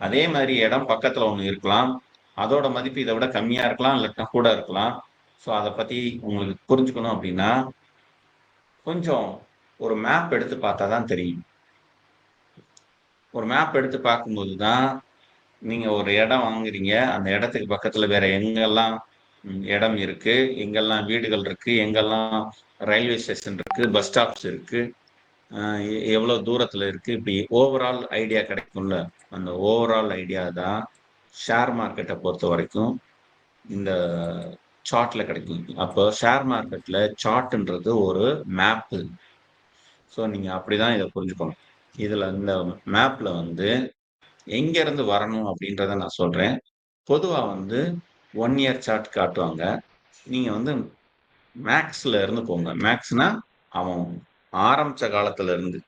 அதே மாதிரி இடம் பக்கத்துல ஒன்று இருக்கலாம், அதோட மதிப்பு இதை விட கம்மியா இருக்கலாம், இல்லைன்னா கூட இருக்கலாம். ஸோ அதை பத்தி உங்களுக்கு புரிஞ்சுக்கணும் அப்படின்னா கொஞ்சம் ஒரு மேப் எடுத்து பார்த்தா தான் தெரியும். ஒரு மேப் எடுத்து பார்க்கும்போது தான் நீங்க ஒரு இடம் வாங்குறீங்க, அந்த இடத்துக்கு பக்கத்துல வேற எங்கெல்லாம் இடம் இருக்கு, எங்கெல்லாம் வீடுகள் இருக்கு, எங்கெல்லாம் ரயில்வே ஸ்டேஷன் இருக்கு, பஸ் ஸ்டாப்ஸ் இருக்கு, எவ்வளவு தூரத்துல இருக்கு, இப்படி ஓவரால் ஐடியா கிடைக்கும்ல. அந்த ஓவரால் ஐடியா தான் ஷேர் மார்க்கெட்டை பொறுத்த வரைக்கும் இந்த சார்ட்ல கிடைக்கும். அப்போ ஷேர் மார்க்கெட்ல சார்ட்ன்றது ஒரு மேப்பு. ஸோ நீங்க அப்படிதான் இதை புரிஞ்சுக்கணும். இதுல இந்த மேப்ல வந்து எங்க இருந்து வரணும் அப்படின்றத நான் சொல்றேன். பொதுவா வந்து 1 இயர் சார்ட் காட்டுவாங்க. நீங்க வந்து மேக்ஸ்ல இருந்து போங்க. மேக்ஸ்னா அவன் ஆரம்பிச்ச காலத்துல இருந்து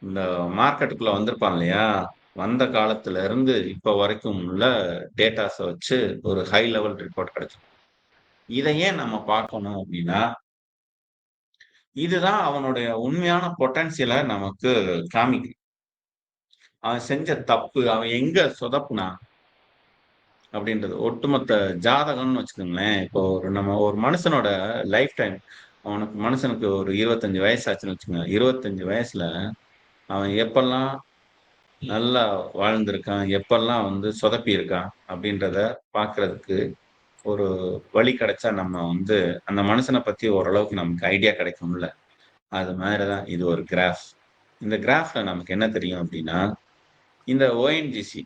இந்த மார்க்கெட்டுக்குள்ள வந்திருப்பான் இல்லையா, வந்த காலத்துல இருந்து இப்ப வரைக்கும் உள்ள டேட்டாஸ வச்சு ஒரு ஹை லெவல் ரிப்போர்ட் கிடைச்சது. இத ஏன் நம்ம பார்க்கணும் அப்படின்னா, இதுதான் அவனுடைய உண்மையான பொட்டன்ஷியல நமக்கு காமிக்குது. அவன் செஞ்ச தப்பு, அவன் எங்க சொதப்புனான் அப்படின்றது. ஒட்டுமொத்த ஜாதகம்னு வச்சுக்கோங்களேன். இப்போ நம்ம ஒரு மனுஷனோட லைஃப் டைம் மனுஷனுக்கு ஒரு 25 வயசு ஆச்சுன்னு வச்சுக்கோங்க. 25 வயசுல அவன் எப்பல்லாம் நல்லா வாழ்ந்திருக்கான், எப்பல்லாம் வந்து சொதப்பியிருக்கான் அப்படின்றத பார்க்கிறதுக்கு ஒரு வழி கிடைச்சா நம்ம வந்து அந்த மனுஷன பத்தி ஓரளவுக்கு நமக்கு ஐடியா கிடைக்கும்ல. அது மாரி தான் இது ஒரு கிராஃப். இந்த கிராஃப்ல நமக்கு என்ன தெரியும் அப்படின்னா, இந்த ஓஎன்ஜிசி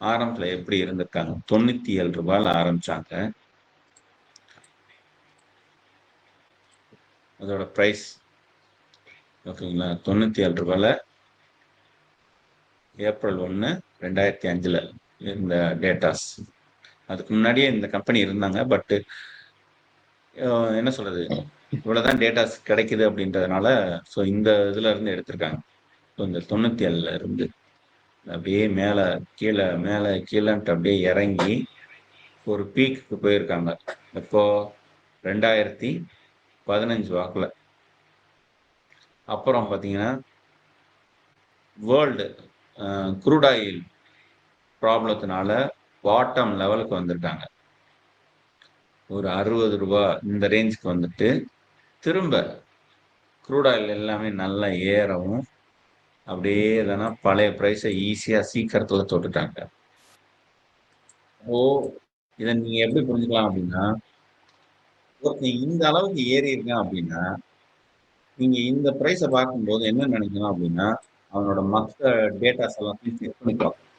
ஆரம்பத்துல எப்படி இருந்திருக்காங்க. ரூ. 97ல ஆரம்பிச்சாங்க. அதோட பிரைஸ் ஓகேங்களா? ரூ. 97ல ஏப்ரல் 1, 2005ல இந்த டேட்டாஸ். அதுக்கு முன்னாடியே இந்த கம்பெனி இருந்தாங்க. பட் என்ன சொல்றது? இவ்வளவுதான் டேட்டாஸ் கிடைக்குது அப்படின்றதுனால, ஸோ இந்த இதுல இருந்து எடுத்திருக்காங்க. ஸோ இந்த 97ல இருந்து அப்படியே மேல, கீழ, மேல, கீழன்ட்டு அப்படியே இறங்கி ஒரு பீக்குக்கு போயிருக்காங்க. எப்போ? 2015 வாக்குல. அப்புறம் பாத்தீங்கன்னா, வேர்ல்டு க்ரூட் ஆயில் ப்ராப்ளத்தினால பாட்டம் லெவலுக்கு வந்திருக்காங்க. ஒரு ரூ. 60 இந்த ரேஞ்சுக்கு வந்துட்டு, திரும்ப க்ரூட் ஆயில் எல்லாமே நல்லா ஏறவும், அப்படியே இல்லைன்னா பழைய பிரைஸை ஈஸியா சீக்கிரத்துல தொட்டுட்டாங்க. ஓ இதை நீங்க எப்படி புரிஞ்சுக்கலாம் அப்படின்னா, ஒருத்தன் இந்த அளவுக்கு ஏறி இருக்கான் அப்படின்னா, நீங்க இந்த பிரைஸை பார்க்கும்போது என்ன நினைக்கணும் அப்படின்னா, அவனோட மற்ற டேட்டாஸ் எல்லாத்தையும் செக் பண்ணி பார்க்கணும்.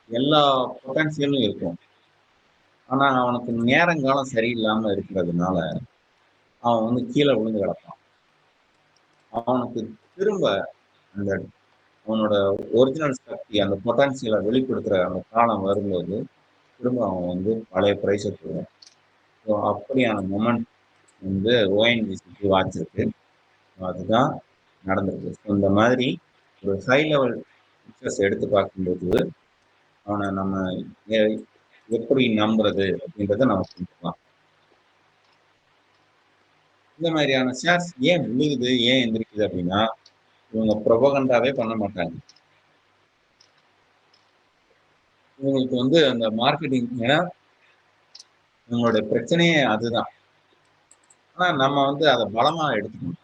எல்லா பொட்டன்சியலும் இருக்கும். ஆனா அவனுக்கு நேரங்காலம் சரியில்லாம இருக்கிறதுனால, அவன் வந்து கீழே விழுந்து கிடப்பான். அவனுக்கு திரும்ப அந்த அவனோட ஒரிஜினல் சக்தி, அந்த பொட்டன்சியலை வெளிப்படுத்துற அந்த காலம் வரும்போது, திரும்ப அவன் வந்து பழைய பிரைஸை போடுவான். ஸோ அப்படியான மொமெண்ட் வந்து ஓஎன்ஜிசிக்கு வாட்சிருக்கு. அதுதான் நடந்திருக்கு. ஸோ இந்த மாதிரி ஒரு ஹை லெவல் பிக்சர்ஸ் எடுத்து பார்க்கும்போது, அவனை நம்ம எப்படி நம்புறது அப்படின்றத நம்ம புரிஞ்சுக்கலாம். இந்த மாதிரியான ஷேர்ஸ் ஏன் விழுகுது, ஏன் எந்திரிக்குது அப்படின்னா, இவங்க ப்ரொபகண்டாவே பண்ண மாட்டாங்க. இவங்களுக்கு வந்து அந்த மார்க்கெட்டிங், ஏன்னா இவங்களுடைய பிரச்சனையே அதுதான். ஆனா நம்ம வந்து அதை பலமா எடுத்துக்கணும்.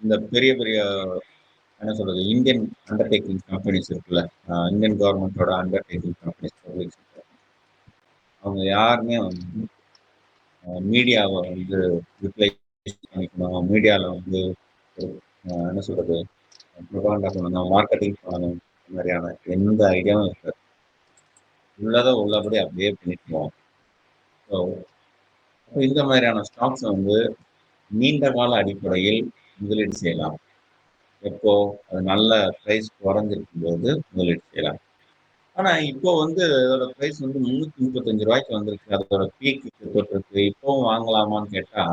இந்த பெரிய பெரிய என்ன சொல்றது, இந்தியன் அண்டர்டேக்கிங் கம்பெனிஸ் இருக்குல்ல, இந்தியன் கவர்மெண்டோட அண்டர்டேக்கிங் கம்பெனிஸ், பப்ளிக் செக்டர், அவங்க யாருமே வந்து மீடியாவை வந்து ரிப்ளைஸ் பண்ணிக்கணும், மீடியாவில் வந்து என்ன சொல்றது, ப்ரொபகண்டா பண்ணணும், மார்க்கெட்டிங் பண்ணணும், இந்த மாதிரியான எந்த ஐடியாவும் இருக்காது. உள்ளதை உள்ளபடி அப்படியே பண்ணிட்டு போவோம். ஸோ இந்த மாதிரியான ஸ்டாக்ஸ் வந்து நீண்ட கால அடிப்படையில் முதலீடு செய்யலாம். எப்போ அது நல்ல பிரைஸ் குறைஞ்சிருக்கும் போது முதலீடு செய்யலாம். ஆனா இப்போ வந்து அதோட பிரைஸ் வந்து ரூ. 335 வந்திருக்கு. அதோட பீக்கு தொட்டிருக்கு. இப்பவும் வாங்கலாமான்னு கேட்டா,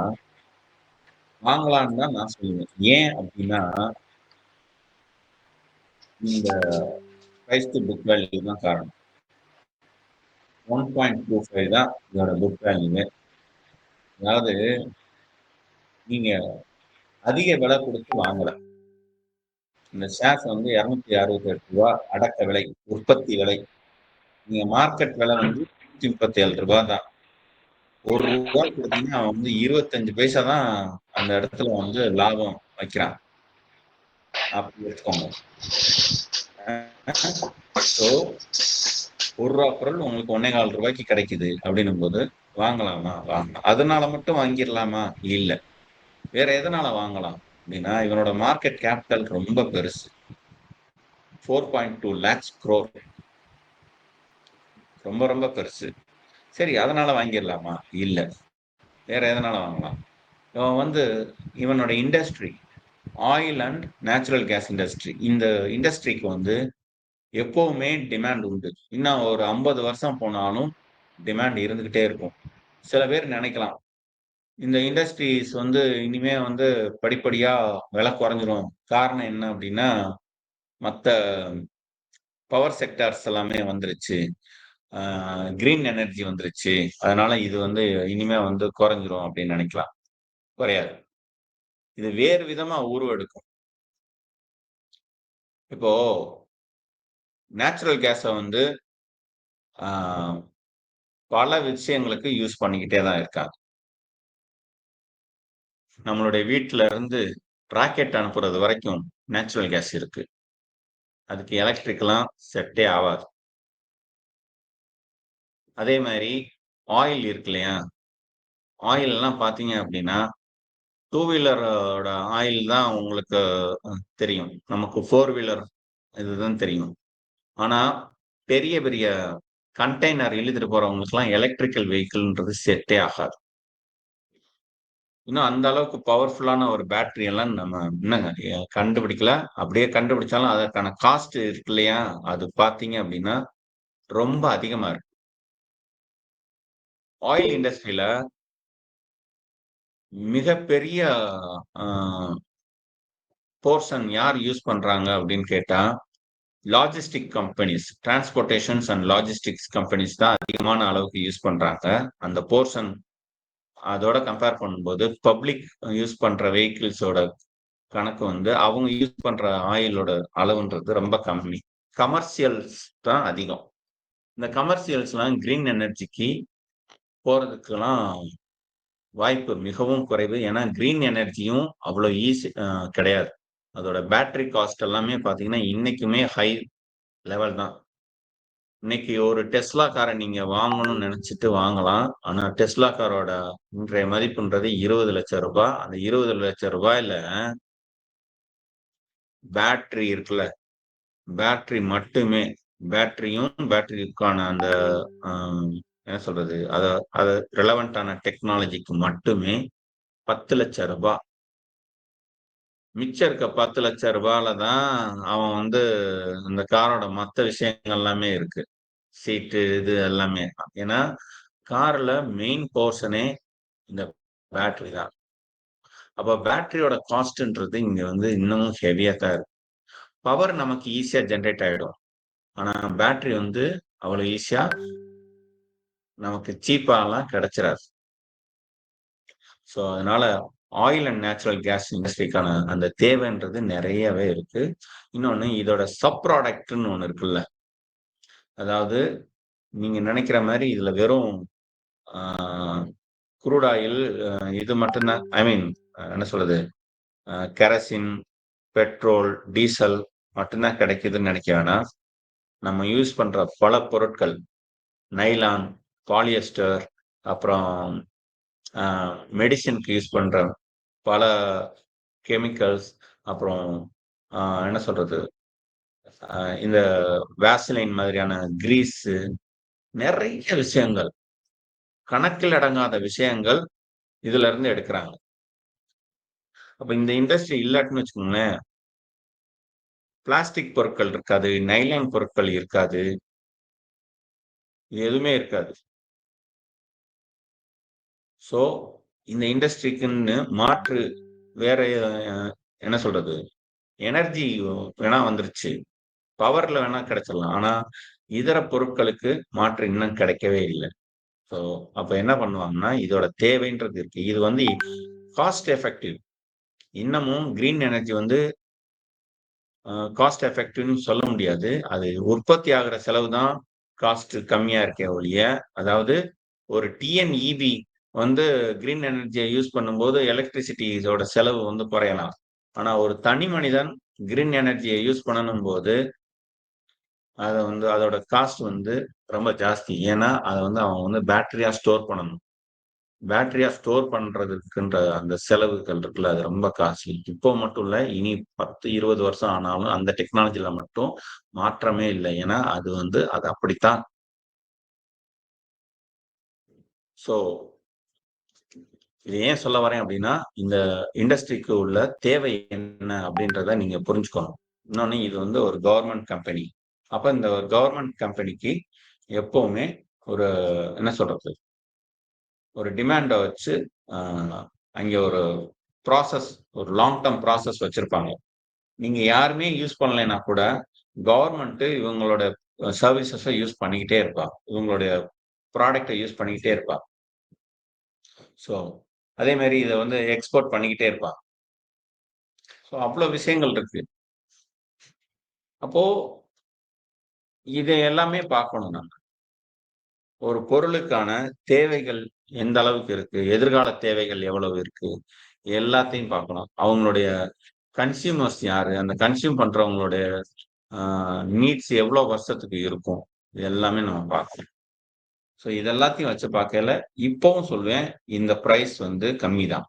வாங்கலாம்னு தான் நான் சொல்லுவேன். ஏன் அப்படின்னா, இந்த பிரைஸ் டு புக் வேல்யூ தான் காரணம். 1.25 தான் இதோட புக் வேல்யூ. அதாவது நீங்க அதிக விலை கொடுத்து வாங்கல. இந்த ஷேர்ஸ் வந்து ரூ. 268 அடக்க விலை, உற்பத்தி விலை. நீங்க மார்க்கெட் விலை வந்து ரூ. 137 தான். ரூ. 1 கொடுத்தீங்கன்னா அவன் வந்து 25 பைசா தான் அந்த இடத்துல வந்து லாபம் வைக்கிறான். அப்படி எடுத்துக்கோங்க. ஸோ ரூ. 1 பொருள் உங்களுக்கு ரூ. 1.25 கிடைக்குது அப்படின்னும் போது வாங்கலாமா? வாங்கலாம். அதனால மட்டும் வாங்கிடலாமா? இல்ல. வேற எதனால வாங்கலாம் அப்படின்னா, இவனோட மார்க்கெட் கேபிட்டல் ரொம்ப பெருசு. 4.2 lakhs crore. ரொம்ப ரொம்ப பெருசு. சரி, அதனால வாங்கிடலாமா? இல்ல. வேற எதனால வாங்கலாம்? இவன் வந்து இவனோட industry oil and natural gas industry, இந்த இண்டஸ்ட்ரிக்கு வந்து எப்பவுமே டிமாண்ட் உண்டு. இன்னும் ஒரு 50 வருஷம் போனாலும் டிமாண்ட் இருந்துகிட்டே இருக்கும். சில பேர் நினைக்கலாம், இந்த இண்டஸ்ட்ரீஸ் வந்து இனிமே வந்து படிப்படியா விலை குறைஞ்சிரும். காரணம் என்ன அப்டின்னா, மத்த பவர் செக்டார்ஸ் எல்லாமே வந்துருச்சு. ஆ கிரீன் எனர்ஜி வந்துருச்சு. அதனால இது வந்து இனிமே வந்து குறைஞ்சிரும் அப்டின்னு நெனைக்கலாம். குறையாது. இது வேறு விதமா உருவெடுக்கும். இப்போ நேச்சுரல் கேஸ வந்து ஆ பல விஷயங்களுக்கு யூஸ் பண்ணிக்கிட்டே தான் இருக்காங்க. நம்மளுடைய வீட்ல இருந்து ராக்கெட் அனுப்புறது வரைக்கும் நேச்சுரல் கேஸ் இருக்கு. அதுக்கு எலக்ட்ரிக்லாம் செட்டே ஆவாது. அதே மாரி ஆயில் இருக்கு இல்லையா? ஆயில்லாம் பார்த்தீங்க அப்டின்னா, டூ வீலரோட ஆயில் தான் உங்களுக்கு தெரியும். நமக்கு ஃபோர் வீலர் இதுதான் தெரியும். ஆனா, பெரிய பெரிய கண்டெய்னர் இழுத்துட்டு போறவங்களுக்குலாம் எலக்ட்ரிக்கல் வெஹிக்கிள்ன்றது செட்டே ஆகாது. இன்னும் அந்த அளவுக்கு பவர்ஃபுல்லான ஒரு பேட்டரி எல்லாம் நம்ம இன்னும் கண்டுபிடிக்கல. அப்படியே கண்டுபிடிச்சாலும் அதற்கான காஸ்ட் இருக்கு இல்லையா? அது பார்த்தீங்க அப்படின்னா, ரொம்ப அதிகமா இருக்கு. ஆயில் இண்டஸ்ட்ரியில மிகப்பெரிய அ போர்ஷன் யார் யூஸ் பண்றாங்க அப்படின்னு கேட்டா, logistic companies, transportations and logistics companies தான் அதிகமான அளவுக்கு யூஸ் பண்றாங்க. அந்த போர்ஷன் அதோட கம்பேர் பண்ணும்போது, பப்ளிக் யூஸ் பண்ற வெஹிக்கிள்ஸோட கணக்கு வந்து, அவங்க யூஸ் பண்ற ஆயிலோட அளவுன்றது ரொம்ப கம்மி. கமர்ஷியல்ஸ் தான் அதிகம். இந்த கமர்ஷியல்ஸ்லாம் கிரீன் எனர்ஜிக்கு போறதுக்கெல்லாம் வாய்ப்பு மிகவும் குறைவு. ஏன்னா, கிரீன் எனர்ஜியும் அவ்வளோ ஈஸி கிடையாது. அதோட பேட்டரி காஸ்ட் எல்லாமே பார்த்தீங்கன்னா, இன்னைக்குமே ஹை லெவல் தான். இன்னைக்கு ஒரு டெஸ்லா கார நீங்க வாங்கணும்னு நெனச்சுட்டு வாங்கலாம். ஆனா, டெஸ்லா காரோட இன்றைய மதிப்புன்றது ரூ. 20,00,000. அந்த ரூ. 20,00,000ல பேட்டரி இருக்குல்ல, பேட்டரி மட்டுமே பேட்டரியும், பேட்டரிக்கான அந்த அ என்ன சொல்றது? அத அத ரிலவன்ட்டான டெக்னாலஜிக்கு மட்டுமே ரூ. 10,00,000. மிச்சம் இருக்க ரூ. 10,00,000ல தான் அவன் வந்து இந்த காரோட மத்த விஷயங்கள் எல்லாமே இருக்கு. சீட்டு இது எல்லாமே. ஏன்னா, கார்ல மெயின் போர்ஷனே இந்த பேட்டரி தான். அப்ப பேட்டரியோட காஸ்ட்ன்றது இங்க வந்து இன்னமும் ஹெவியா தான் இருக்கு. பவர் நமக்கு ஈஸியா ஜெனரேட் ஆயிடும். ஆனா பேட்டரி வந்து அவ்வளவு ஈஸியா நமக்கு சீப்பாலாம் கிடைச்சிராது. ஸோ அதனால ஆயில் அண்ட் நேச்சுரல் கேஸ் இண்டஸ்ட்ரிக்கான அந்த தேவைன்றது நெறையவே இருக்கு. இன்னொன்னு இதோட சப் ப்ராடக்ட்ன்னு ஒண்ணு இருக்குல்ல. அதாவது நீங்க நெனைக்கிற மாரி இதுல வெறும் ஆ க்ரூட் ஆயில் இது மட்டும் தான் ஐ மீன் என்ன சொல்றது? கெரசின், பெட்ரோல், டீசல் மட்டும் தான் கிடைக்குதுன்னு நெனைக்க வேணாம். நம்ம யூஸ் பண்ற பல பொருட்கள் நைலான், பாலியஸ்டர், அப்புறம் அ மெடிசின்க்கு யூஸ் பண்ற பல கெமிக்கல்ஸ், அப்புறம் அ என்ன சொல்றது? இந்த வேசலைன் மாதிரியான கிரீஸு நெறைய விஷயங்கள், கணக்கில் அடங்காத விஷயங்கள் இதுல இருந்து எடுக்குறாங்க. அப்ப இந்த இண்டஸ்ட்ரி இல்லாட்டின்னு வச்சுக்கோங்களேன், பிளாஸ்டிக் பொருட்கள் இருக்காது, நைலான் பொருட்கள் இருக்காது, எதுவுமே இருக்காது. ஸோ இந்த இண்டஸ்ட்ரிக்குன்னு மாற்று வேற அ என்ன சொல்றது? எனர்ஜி வேணா வந்துருச்சு. பவர்ல வேணா கிடைச்சிடலாம். ஆனா, இதர பொருட்களுக்கு மாற்று இன்னும் கிடைக்கவே இல்ல. ஸோ, அப்ப என்ன பண்ணுவாங்கன்னா, இதோட தேவைன்றது இருக்கு. இது வந்து காஸ்ட் எஃபெக்டிவ். இன்னமும் கிரீன் எனர்ஜி வந்து காஸ்ட் எஃபெக்டிவ்ன்னு சொல்ல முடியாது. அது உற்பத்தி ஆகுற செலவு தான் காஸ்ட் கம்மியா இருக்கே ஒழிய, அதாவது ஒரு டிஎன்இபி வந்து கிரீன் எனர்ஜிய யூஸ் பண்ணும்போது எலக்ட்ரிசிட்டிஸோட செலவு வந்து குறையலாம். ஆனா, ஒரு தனி மனிதன் கிரீன் எனர்ஜிய யூஸ் பண்ணணும்போது, அத வந்து அதோட காஸ்ட் வந்து ரொம்ப ஜாஸ்தி. ஏன்னா, அத வந்து அவன் வந்து பேட்டரியா ஸ்டோர் பண்ணணும். பேட்டரியா ஸ்டோர் பண்றதுக்குன்ற அந்த செலவுகள் இருக்குல்ல, அது ரொம்ப காஸ்ட்லி. இப்போ மட்டும் இல்ல, இனி 10, 20 வருஷம் ஆனாலும் அந்த டெக்னாலஜில மட்டும் மாற்றமே இல்ல. ஏன்னா, அது வந்து அது அப்படித்தான். ஸோ, இத ஏன் சொல்ல வரேன் அப்படின்னா, இந்த இண்டஸ்ட்ரிக்கு உள்ள தேவை என்ன அப்படின்றத நீங்க புரிஞ்சுக்கணும். இன்னொன்னு இது வந்து ஒரு கவர்ன்மென்ட் கம்பெனி. அப்ப இந்த ஒரு கவர்ன்மென்ட் கம்பெனிக்கு எப்பவுமே ஒரு என்ன சொல்றது? ஒரு டிமாண்ட வச்சு அங்கே ஒரு ப்ராசஸ், ஒரு லாங் டேர்ம் ப்ராசஸ் வச்சிருப்பாங்க. நீங்க யாருமே யூஸ் பண்ணலைன்னா கூட கவர்மெண்ட் இவங்களோட சர்வீசஸை யூஸ் பண்ணிக்கிட்டே இருப்பா, இவங்களுடைய ப்ராடக்டை யூஸ் பண்ணிக்கிட்டே இருப்பா. ஸோ அதே மாதிரி இதை வந்து எக்ஸ்போர்ட் பண்ணிக்கிட்டே இருப்பா. ஸோ அவ்வளோ விஷயங்கள் இருக்கு. அப்போ இதை எல்லாமே பார்க்கணும் நம்ம. ஒரு பொருளுக்கான தேவைகள் எந்த அளவுக்கு இருக்கு, எதிர்கால தேவைகள் எவ்வளவு இருக்கு, எல்லாத்தையும் பார்க்கணும். அவங்களுடைய கன்சியூமர்ஸ் யாரு, அந்த கன்சியூம் பண்றவங்களுடைய நீட்ஸ் எவ்வளவு வருஷத்துக்கு இருக்கும், இது எல்லாமே நம்ம பார்க்கணும். ஸோ இதெல்லாத்தையும் வச்சு பார்க்கல இப்பவும் சொல்வேன், இந்த பிரைஸ் வந்து கம்மி தான்.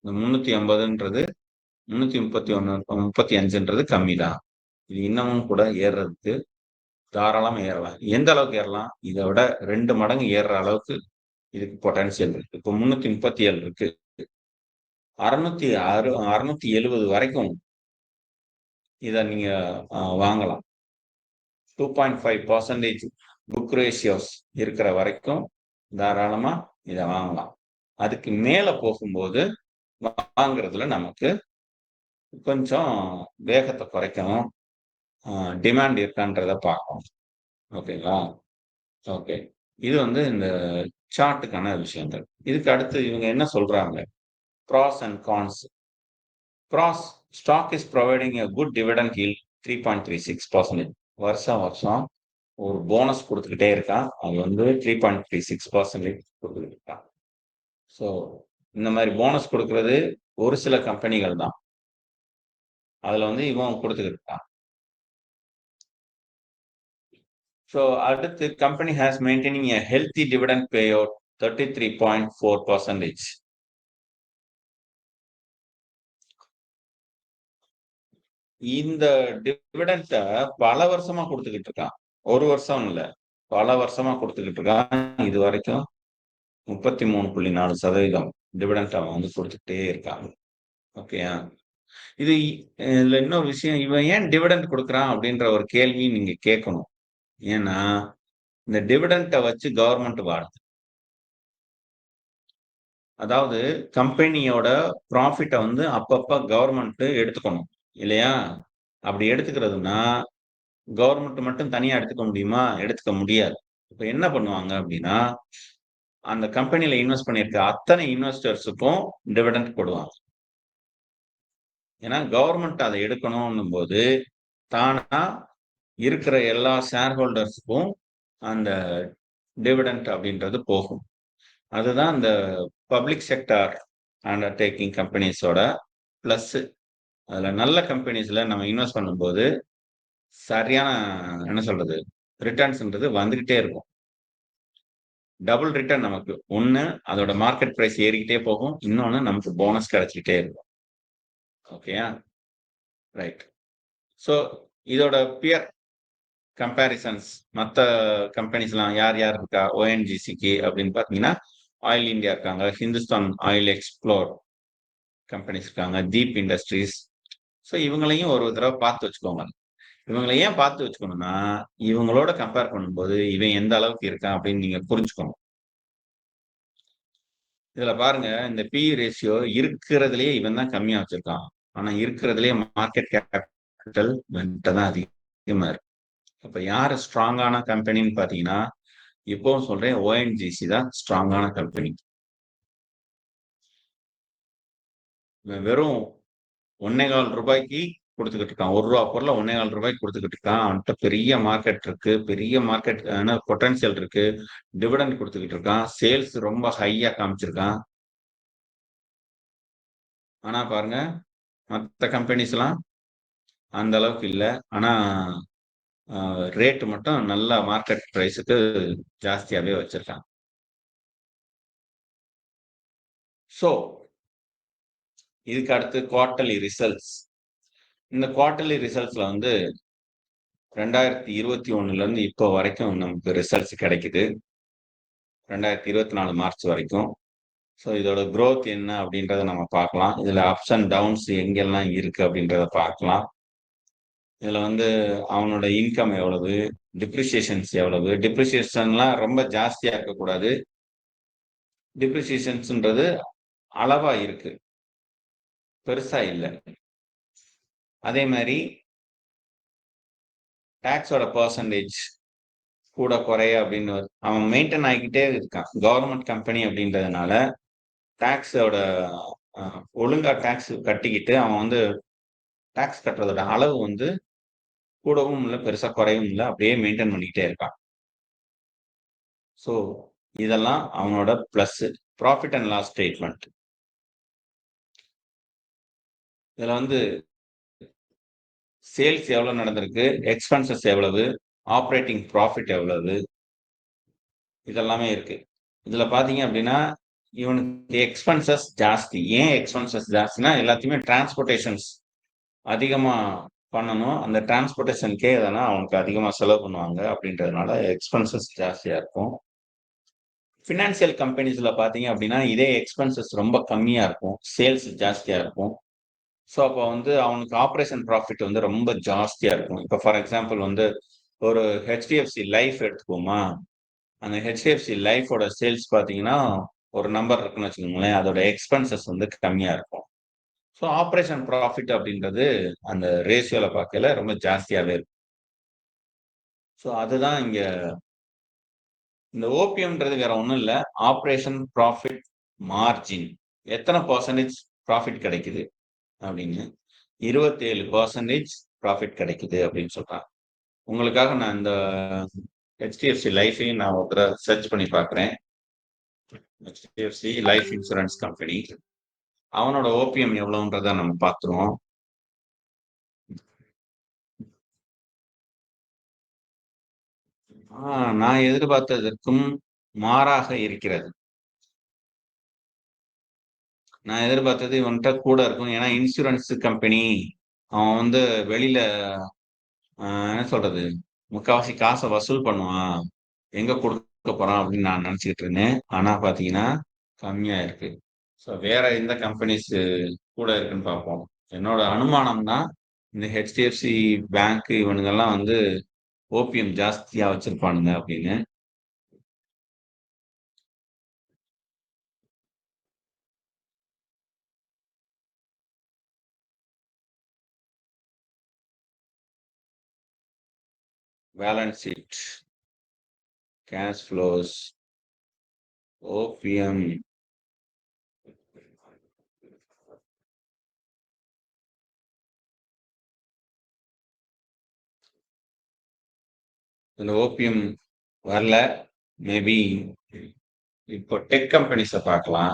இந்த 350ன்றது 331 35ன்றது கம்மி தான். இது இன்னமும் கூட ஏறுறதுக்கு தாராளமா ஏறலாம். எந்த அளவுக்கு ஏறலாம்? இதை விட 2 மடங்கு ஏறுற அளவுக்கு இதுக்கு பொட்டன்ஷியல் இருக்கு. இப்போ 337 இருக்கு. 670 வரைக்கும் இதை நீங்க வாங்கலாம். 2.5% புக் ரேஷியோஸ் இருக்கிற வரைக்கும் தாராளமா இதை வாங்கலாம். அதுக்கு மேல போகும்போது வாங்குறதுல நமக்கு கொஞ்சம் வேகத்தை குறைக்கணும், டிமாண்ட் இருக்கான்றத பார்க்கணும். ஓகேங்களா? ஓகே, இது வந்து இந்த சார்ட்டுக்கான விஷயங்கள். இதுக்கு அடுத்து இவங்க என்ன சொல்றாங்க? Pros and cons. Pros, stock is providing a good dividend yield 3.36%. வருஷம் வருஷம் ஒரு போனஸ் கொடுத்துக்கிட்டே இருக்கான். அது வந்து 3.36% கொடுத்துக்கிட்டு இருக்கான். ஸோ இந்த மாதிரி போனஸ் கொடுக்கறது ஒரு சில கம்பெனிகள் தான். அதுல வந்து இவன் கொடுத்துக்கிட்டு இருக்கான். ஸோ அடுத்து company has maintaining a healthy dividend payout 33.4%. இந்த டிவிடெண்ட பல வருஷமா கொடுத்துக்கிட்டு இருக்கான். ஒரு வருஷம் இல்ல, பல வருஷமா கொடுத்துக்கிட்டு இருக்கான். இது வரைக்கும் 33.4% டிவிடெண்ட் அவன் வந்து கொடுத்துக்கிட்டே இருக்காங்க. ஓகேயா? இதுல இன்னொரு விஷயம், இவன் ஏன் டிவிடெண்ட் கொடுக்குறான் அப்படின்ற ஒரு கேள்வி நீங்க கேட்கணும். ஏன்னா இந்த டிவிடெண்ட்டை வச்சு கவர்மெண்ட் வாழுது. அதாவது கம்பெனியோட ப்ராஃபிட்டை வந்து அப்பப்ப கவர்மெண்ட் எடுத்துக்கணும் இல்லையா? அப்படி எடுத்துக்கிறதுனா கவர்மெண்ட் மட்டும் தனியா எடுத்துக்க முடியுமா? எடுத்துக்க முடியாது. இப்ப என்ன பண்ணுவாங்க அப்படின்னா, அந்த கம்பெனில இன்வெஸ்ட் பண்ணியிருக்க அத்தனை இன்வெஸ்டர்ஸுக்கும் டிவிடெண்ட் போடுவாங்க. ஏன்னா கவர்மெண்ட் அதை எடுக்கணும்னும் போது தானா இருக்கிற எல்லா ஷேர் ஹோல்டர்ஸுக்கும் அந்த டிவிடெண்ட் அப்படின்றது போகும். அதுதான் இந்த பப்ளிக் செக்டார் அண்டர்டேக்கிங் கம்பெனிஸோட பிளஸ். அதுல நல்ல கம்பெனிஸ்ல நம்ம இன்வெஸ்ட் பண்ணும்போது சரியான என்ன சொல்றது ரிட்டர்ன்ஸ்ன்றது வந்துகிட்டே இருக்கும். டபுள் ரிட்டர்ன் நமக்கு. ஒண்ணு அதோட மார்க்கெட் பிரைஸ் ஏறிக்கிட்டே போகும், இன்னொன்னு நமக்கு போனஸ் கிடைச்சிக்கிட்டே இருக்கும். ஓகேயா? ரைட். ஸோ இதோட பியர் கம்பேரிசன்ஸ் மற்ற கம்பெனிஸ்லாம் யார் யார் இருக்கா ஓஎன்ஜிசிக்கு அப்படின்னு பார்த்தீங்கன்னா, ஆயில் இந்தியா இருக்காங்க, ஹிந்துஸ்தான் ஆயில் எக்ஸ்ப்ளோர் கம்பெனிஸ் இருக்காங்க, தீப் இண்டஸ்ட்ரீஸ். ஸோ இவங்களையும் ஒரு தடவை பார்த்து வச்சுக்கோங்க. இவங்களை ஏன் பார்த்து வச்சுக்கணும்னா, இவங்களோட கம்பேர் பண்ணும்போது இவன் எந்த அளவுக்கு இருக்கான் அப்படின்னு நீங்க புரிஞ்சுக்கணும். இதுல பாருங்க, இந்த பி ரேஷியோ இருக்கிறதுலயே இவன் தான் கம்மியா வச்சிருக்கான். ஆனா இருக்கிறதுலயே மார்க்கெட் கேபிட்டல் தான் அதிகமா இருக்கு. அப்ப யாரு ஸ்ட்ராங்கான கம்பெனின்னு பாத்தீங்கன்னா, இப்பவும் சொல்றேன், ஓஎன்ஜிசி தான் ஸ்ட்ராங்கான கம்பெனி. வெறும் 1.25 ரூபாய்க்கு கொடுத்துக்கிட்டு இருக்கான். ₹1 பொருளை 1.25 ரூபாய்க்கு கொடுத்துக்கிட்டு இருக்கான். அவன்கிட்ட பெரிய மார்க்கெட் இருக்கு, பெரிய மார்க்கெட் பொட்டன்சியல் இருக்கு, டிவிடெண்ட் கொடுத்துக்கிட்டு இருக்கான், சேல்ஸ் ரொம்ப ஹையா காமிச்சிருக்கான். ஆனா பாருங்க, மற்ற கம்பெனிஸ் எல்லாம் அந்த அளவுக்கு இல்லை. ஆனா ரேட் மட்டும் நல்ல மார்க்கெட் பிரைஸுக்கு ஜாஸ்தியாவே வச்சிருக்காங்க. ஸோ இதுக்கு அடுத்து குவார்டர்லி ரிசல்ட்ஸ். இந்த குவார்டர்லி ரிசல்ட்ஸ்ல வந்து 2021 இருந்து இப்போ வரைக்கும் நமக்கு ரிசல்ட்ஸ் கிடைக்குது. 2024 மார்ச் வரைக்கும். ஸோ இதோட growth என்ன அப்படின்றத நம்ம பார்க்கலாம். இதுல அப்ஸ் அண்ட் டவுன்ஸ் எங்கெல்லாம் இருக்கு அப்படின்றத பார்க்கலாம். இதுல வந்து அவனோட இன்கம் எவ்வளவு, டிப்ரிசியேஷன்ஸ் எவ்வளவு, டிப்ரிசியேஷன்லாம் ரொம்ப ஜாஸ்தியா இருக்கக்கூடாது, டிப்ரிசியேஷன்ஸ்ன்றது அளவா இருக்கு, பெருசா இல்ல. அதே மாதிரி டாக்ஸோட பெர்சன்டேஜ் கூட குறைய அப்படின்னு அவன் மெயின்டைன் ஆகிக்கிட்டே இருக்கான். கவர்மெண்ட் கம்பெனி அப்படின்றதுனால டாக்ஸோட ஒழுங்கா டாக்ஸ் கட்டிக்கிட்டு அவன் வந்து டாக்ஸ் கட்டுறதோட அளவு வந்து கூடவும் இல்லை, பெருசா குறையவும் இல்லை, அப்படியே மெயின்டைன் பண்ணிக்கிட்டே இருக்கான். ஸோ இதெல்லாம் அவனோட plus. Profit and loss statement இதுல வந்து சேல்ஸ் எவ்வளவு நடந்திருக்கு, எக்ஸ்பென்சஸ் எவ்வளவு, ஆப்ரேட்டிங் ப்ராஃபிட் எவ்வளவு, இதெல்லாமே இருக்கு. இதுல பாத்தீங்க அப்படின்னா இவனுக்கு எக்ஸ்பென்சஸ் ஜாஸ்தி. ஏன் எக்ஸ்பென்சஸ் ஜாஸ்தினா எல்லாத்தையுமே டிரான்ஸ்போர்டேஷன்ஸ் அதிகமா பண்ணணும். அந்த டிரான்ஸ்போர்டேஷனுக்கே எதனா அவனுக்கு அதிகமா செலவு பண்ணுவாங்க அப்படின்றதுனால எக்ஸ்பென்சஸ் ஜாஸ்தியா இருக்கும். ஃபினான்சியல் கம்பெனிஸ்ல பாத்தீங்க அப்படின்னா இதே எக்ஸ்பென்சஸ் ரொம்ப கம்மியா இருக்கும், சேல்ஸ் ஜாஸ்தியா இருக்கும். ஸோ அப்போ வந்து அவனுக்கு ஆப்ரேஷன் ப்ராஃபிட் வந்து ரொம்ப ஜாஸ்தியா இருக்கும். இப்போ ஃபார் எக்ஸாம்பிள் வந்து ஒரு ஹெச்டிஎஃப்சி லைஃப் எடுத்துக்கோமா, அந்த ஹெச்டிஎஃப்சி லைஃபோட சேல்ஸ் பார்த்தீங்கன்னா ஒரு நம்பர் இருக்குன்னு வச்சுக்கோங்களேன், அதோட எக்ஸ்பென்சஸ் வந்து கம்மியா இருக்கும். ஸோ ஆப்ரேஷன் ப்ராஃபிட் அப்படின்றது அந்த ரேஷியோல பார்க்கல ரொம்ப ஜாஸ்தியாவே இருக்கும். ஸோ அதுதான் இங்க இந்த ஓபிஎம்ன்றது வேற ஒன்றும் இல்லை, ஆப்ரேஷன் ப்ராஃபிட் மார்ஜின். எத்தனை பர்சன்டேஜ் ப்ராஃபிட் கிடைக்குது அப்படின்னு 27% ப்ராஃபிட் கிடைக்குது அப்படின்னு சொல்றாங்க. உங்களுக்காக நான் இந்த ஹெச்டிஎஃப்சி லைஃபையும் நான் ஒரு சர்ச் பண்ணி பார்க்குறேன். ஹெச்டிஎஃப்சி லைஃப் இன்சூரன்ஸ் கம்பெனி, அவனோட ஓபிஎம் எவ்வளவுன்றத நம்ம பார்த்துருவோம். நான் எதிர்பார்த்ததற்கும் மாறாக இருக்கிறது. நான் எதிர்பார்த்தது இவன்கிட்ட கூட இருக்கும். ஏன்னா இன்சூரன்ஸ் கம்பெனி அவன் வந்து வெளியில என்ன சொல்றது, முக்காவாசி காசை வசூல் பண்ணுவான், எங்க கொடுக்க போறான் அப்படின்னு நான் நினைச்சுக்கிட்டு இருந்தேன். ஆனா பாத்தீங்கன்னா கம்மியா இருக்கு. ஸோ வேற எந்த கம்பெனிஸ் கூட இருக்குன்னு பார்ப்போம். என்னோட அனுமானம் தான் இந்த ஹெச்டிஎஃப்சி பேங்க் இவனுங்கெல்லாம் வந்து ஓபிஎம் ஜாஸ்தியா வச்சிருப்பானுங்க அப்படின்னு. Balance sheet, cash flows, OPM. இதுல ஓபிஎம் வரல. மேபி இப்போ டெக் கம்பெனிஸை பார்க்கலாம்.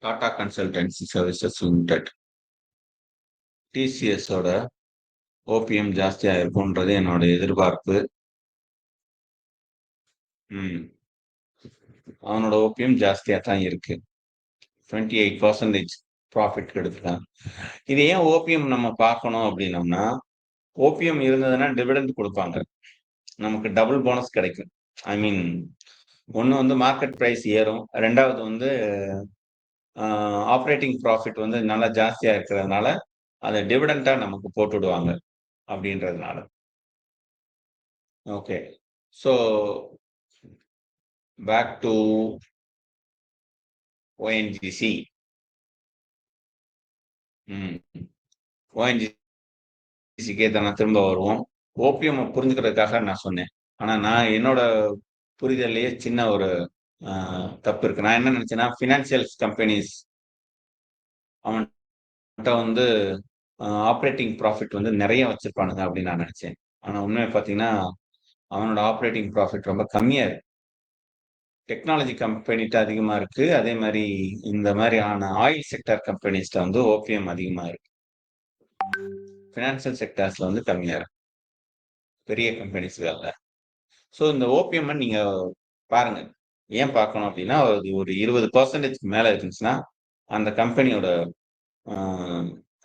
டாடா கன்சல்டன்சி சர்வீசஸ் லிமிடெட், டிசிஎஸோட ஓபிஎம் ஜாஸ்தியா இருக்கும்ன்றது என்னோட எதிர்பார்ப்பு. அவனோட ஓபிஎம் ஜாஸ்தியா தான் இருக்கு. 28% ப்ராஃபிட் எடுத்துட்டான். இது ஏன் ஓபிஎம் நம்ம பார்க்கணும் அப்படின்னோம்னா, ஓபிஎம் இருந்ததுன்னா டிவிடெண்ட் கொடுப்பாங்க, நமக்கு டபுள் போனஸ் கிடைக்கும். ஐ மீன் ஒன்று வந்து மார்க்கெட் ப்ரைஸ் ஏறும், ரெண்டாவது வந்து ஆப்ரேட்டிங் ப்ராஃபிட் வந்து நல்லா ஜாஸ்தியா இருக்கிறதுனால அதை டிவிடெண்டா நமக்கு போட்டு விடுவாங்க அப்படின்றதுனால. Okay, so back to ONGC. ஓஎன்ஜிசிக்கே தான் திரும்ப வருவோம். ஓபிஎம் புரிஞ்சுக்கிறதுக்காக நான் சொன்னேன். ஆனா நான் என்னோட புரிதலையே சின்ன ஒரு தப்பு இருக்கு. நான் என்ன நினைச்சேன்னா ஃபினான்சியல் கம்பெனிஸ் அவன்கிட்ட வந்து ஆப்ரேட்டிங் ப்ராஃபிட் வந்து நிறைய வச்சிருப்பானுங்க அப்படின்னு நான் நினைச்சேன். ஆனா உண்மையை பார்த்தீங்கன்னா அவனோட ஆப்ரேட்டிங் ப்ராஃபிட் ரொம்ப கம்மியா இருக்கு. டெக்னாலஜி கம்பெனிட்ட அதிகமா இருக்கு. அதே மாதிரி இந்த மாதிரியான ஆயில் செக்டர் கம்பெனிஸ்ட வந்து ஓபிஎம் அதிகமா இருக்கு. ஃபினான்சியல் செக்டர்ஸ்ல வந்து கம்மியா இருக்கு, பெரிய கம்பெனிஸ்ல. ஸோ இந்த ஓபிஎம் நீங்க பாருங்க. ஏன் பார்க்கணும் அப்படின்னா ஒரு 20% மேல இருந்துச்சுன்னா அந்த கம்பெனியோட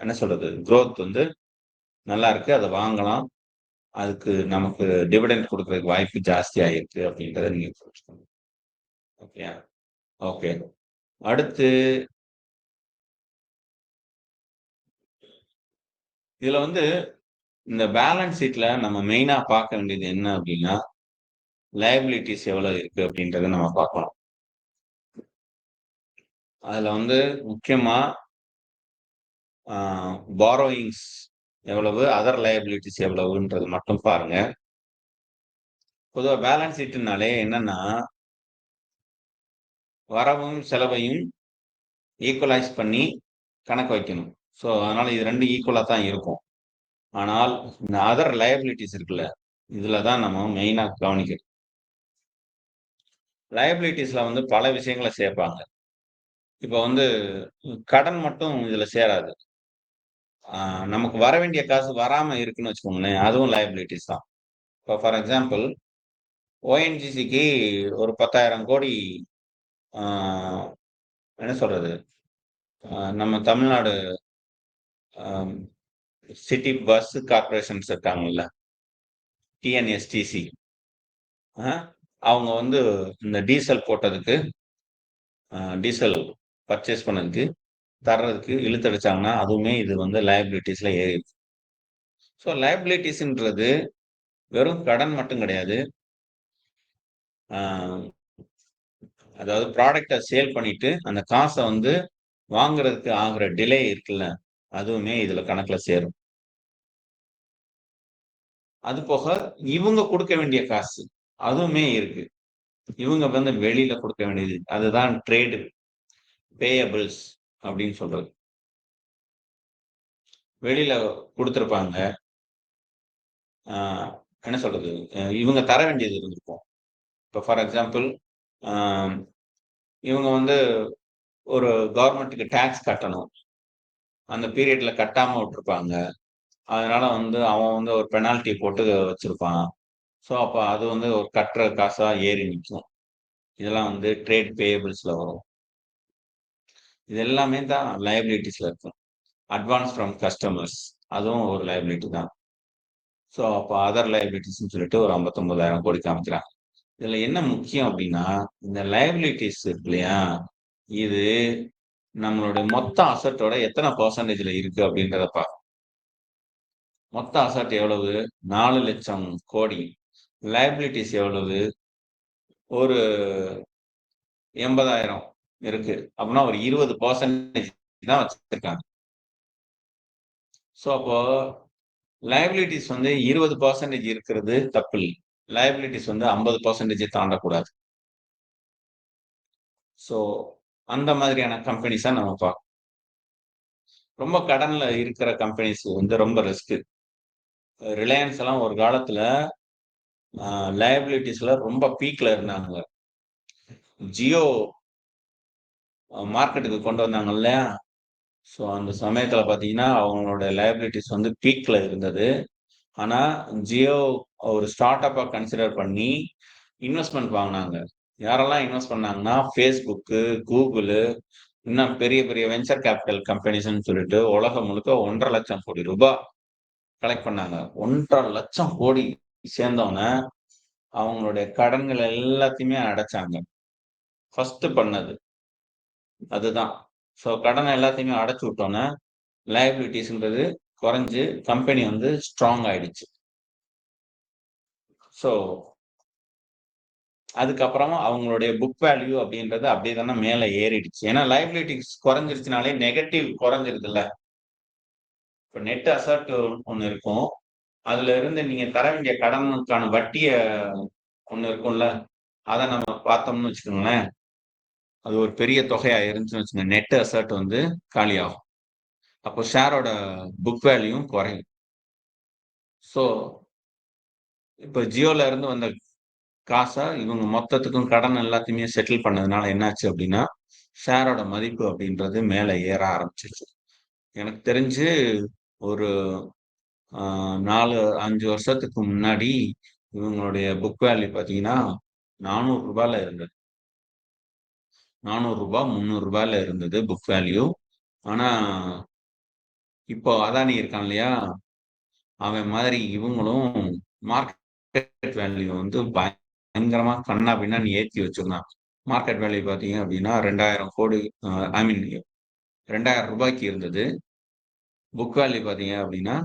என்ன சொல்றது க்ரோத் வந்து நல்லா இருக்கு, அதை வாங்கலாம். அதுக்கு நமக்கு டிவிடெண்ட் கொடுக்கறதுக்கு வாய்ப்பு ஜாஸ்தியா இருக்கு அப்படின்றத நீங்க புரிஞ்சுக்கணும். Okay okay. அடுத்து இதுல வந்து இந்த பேலன்ஸ் ஷீட்ல நம்ம மெயினா பார்க்க வேண்டியது என்ன அப்படின்னா, லயபிலிட்டிஸ் எவ்வளவு இருக்கு அப்படின்றத நம்ம பார்க்கணும். அதுல வந்து முக்கியமா பாரோயிங்ஸ் எவ்வளவு, அதர் லயபிலிட்டிஸ் எவ்வளவுன்றது மட்டும் பாருங்க. பொதுவா பேலன்ஸ் ஷீட்னாலே என்னன்னா, வரவும் செலவையும் ஈக்குவலைஸ் பண்ணி கணக்கு வைக்கணும். ஸோ அதனால இது 2 ஈக்குவலா தான் இருக்கும். ஆனால் இந்த அதர் லயபிலிட்டிஸ் இருக்குல்ல, இதுல தான் நம்ம மெயினா கவனிக்கணும். லயபிலிட்டிஸ்ல வந்து பல விஷயங்கள சேர்ப்பாங்க. இப்ப வந்து கடன் மட்டும் இதுல சேராது. நமக்கு வர வேண்டிய காசு வராம இருக்குன்னு வச்சுக்கோங்களேன், அதுவும் லயபிலிட்டிஸ் தான். இப்போ ஃபார் எக்ஸாம்பிள் ஓஎன்ஜிசிக்கு ஒரு 10,000 கோடி ஆ என்ன சொல்றது? நம்ம தமிழ்நாடு அ சிட்டி பஸ் கார்ப்பரேஷன்ஸ் இருக்காங்கல்ல, டிஎன்எஸ்டிசி. அ அவங்க வந்து இந்த டீசல் போட்டதுக்கு, டீசல் பர்ச்சேஸ் பண்ணதுக்கு, தர்றதுக்கு இழுத்தடிச்சாங்கன்னா, அதுவுமே இது வந்து லயபிலிட்டீஸ்ல ஏறிரும். ஸோ லயபிலிட்டீஸ்ன்றது வெறும் கடன் மட்டும் கிடையாது. ஆ அதாவது ப்ராடக்ட்ட சேல் பண்ணிட்டு, அந்த காச வந்து வாங்குறதுக்கு ஆகுற டிலே இருக்குல்ல, அதுவுமே இதுல கணக்குல சேரும். அது போக இவுங்க குடுக்க வேண்டிய காசு, அதுவுமே இருக்கு. இவுங்க வந்து வெளியில குடுக்க வேண்டியது. அதுதான் ட்ரேடு பேயபிள்ஸ் அப்படின்னு சொல்றது. வெளியில குடுத்திருப்பாங்க. ஆ என்ன சொல்றது? இவுங்க தர வேண்டியது இருந்திருக்கும். இப்ப ஃபார் எக்ஸாம்பிள், ஆ இவுங்க வந்து ஒரு கவர்மெண்ட்டுக்கு டாக்ஸ் கட்டணும். அந்த பீரியட்ல கட்டாம விட்டுருப்பாங்க. அதனால வந்து அவன் வந்து ஒரு பெனால்டி போட்டு வச்சிருப்பான். ஸோ, அப்ப அது வந்து ஒரு கட்டுற காசா ஏறி நிக்கும். இதெல்லாம் வந்து ட்ரேட் பேயபிள்ஸ்ல வரும். இது எல்லாமே தான் லயபிலிட்டீஸ்ல இருக்கும். அட்வான்ஸ் ஃப்ரம் கஸ்டமர்ஸ் அதுவும் ஒரு லயபிலிட்டி தான். ஸோ, அப்ப அதர் லயபிலிட்டீஸ்ன்னு சொல்லிட்டு ஒரு 59,000 கோடி காமிக்கிறாங்க. இதுல என்ன முக்கியம் அப்டின்னா, இந்த லயபிலிட்டீஸ் இருக்கு இல்லையா? இது நம்மளுடைய மொத்த அசெட்டோட எத்தன பெர்சன்டேஜ்ல இருக்கு அப்டின்றத மொத்த அசெட் எவ்வளவு? 4,00,000 கோடி. லயபிலிட்டீஸ் எவ்வளவு? ஒரு 80,000 இருக்கு. அப்பன்னா ஒரு 20% தான் வச்சிருக்காங்க. ஸோ அப்போ லயபிலிட்டீஸ் வந்து 20% இருக்கிறது தப்பில்ல. லயபிலிட்டீஸ் வந்து 50% தாண்டக்கூடாது. ஸோ அந்த மாதிரியான கம்பெனிஸா நம்ம ரொம்ப கடன்ல இருக்கிற கம்பெனிஸ் வந்து ரொம்ப ரிஸ்க். ரிலையன்ஸ் எல்லாம் ஒரு காலத்துல லயபிலிட்டீஸ்ல ரொம்ப பீக்ல இருந்தாங்க. ஜியோ மார்க்கெட்டுக்கு கொண்டு வந்தாங்க இல்லையா? ஸோ அந்த சமயத்துல பார்த்தீங்கன்னா, அவங்களோட லயபிலிட்டீஸ் வந்து பீக்ல இருந்தது. ஆனா, ஜியோ ஒரு ஸ்டார்ட் அப்பா கன்சிடர் பண்ணி இன்வெஸ்ட்மென்ட் வாங்குனாங்க. யாரெல்லாம் இன்வெஸ்ட் பண்ணாங்கன்னா, Facebook, Google, இன்னும் பெரிய பெரிய வென்ச்சர் கேபிட்டல் கம்பெனிஸ்ன்னு சொல்லிட்டு உலகம் முழுக்க ₹1,50,000 கோடி கலெக்ட் பண்ணாங்க. 1,50,000 கோடி சேர்ந்தோனே, அவங்களுடைய கடன்கள் எல்லாத்தையுமே அடைச்சாங்க. ஃபர்ஸ்ட் பண்ணது அதுதான். ஸோ கடன எல்லாத்தையுமே அடைச்சு விட்டோனே, லயபிலிட்டீஸ்ன்றது குறைஞ்சு கம்பெனி வந்து ஸ்ட்ராங் ஆயிடுச்சு. ஸோ அதுக்கப்புறமா அவங்களுடைய புக் வேல்யூ அப்படின்றது அப்படியே தானே மேல ஏறிடுச்சு. ஏன்னா லயபிலிட்டிஸ் குறைஞ்சிருச்சுனாலே நெகட்டிவ் குறைஞ்சிருதுல்ல. இப்ப நெட் அசெட் ஒண்ணு இருக்கும். அதுல இருந்து நீங்க தர வேண்டிய கடனுக்கான வட்டிய ஒண்ணு இருக்கும்ல. அத நம்ம பார்த்தோம்னு வச்சுக்கோங்களேன். அது ஒரு பெரிய தொகையா இருந்துச்சுன்னு வச்சுக்கோங்க. நெட் அசெட் வந்து காலியாகும். அப்போ ஷேரோட புக் வேல்யூவும் குறையும். ஸோ இப்ப ஜியோல இருந்து வந்த காச இவங்க மொத்தத்துக்கும் கடன் எல்லாத்தையுமே செட்டில் பண்ணதுனால என்னாச்சு அப்படின்னா, ஷேரோட மதிப்பு அப்படின்றது மேல ஏற ஆரம்பிச்சுருச்சு. எனக்கு தெரிஞ்சு ஒரு 4, 5 வருஷத்துக்கு முன்னாடி இவங்களுடைய புக் வேல்யூ பார்த்தீங்கன்னா, ரூ. 400ல இருந்தது. ரூ. 400 ரூ. 300ல இருந்தது புக் வேல்யூ. ஆனா, இப்போ அதானி இருக்கான் இல்லையா? அவன் மாதிரி இவங்களும் மார்க்கெட் வேல்யூ வந்து பயங்கரமா கன்னா பின்னான்னு ஏத்தி வச்சிருந்தான். மார்க்கெட் வேல்யூ பார்த்தீங்க அப்படின்னா 2,000 கோடி ஐ மீன் ரூ. 2,000 இருந்தது. புக் வேல்யூ பார்த்தீங்க அப்படின்னா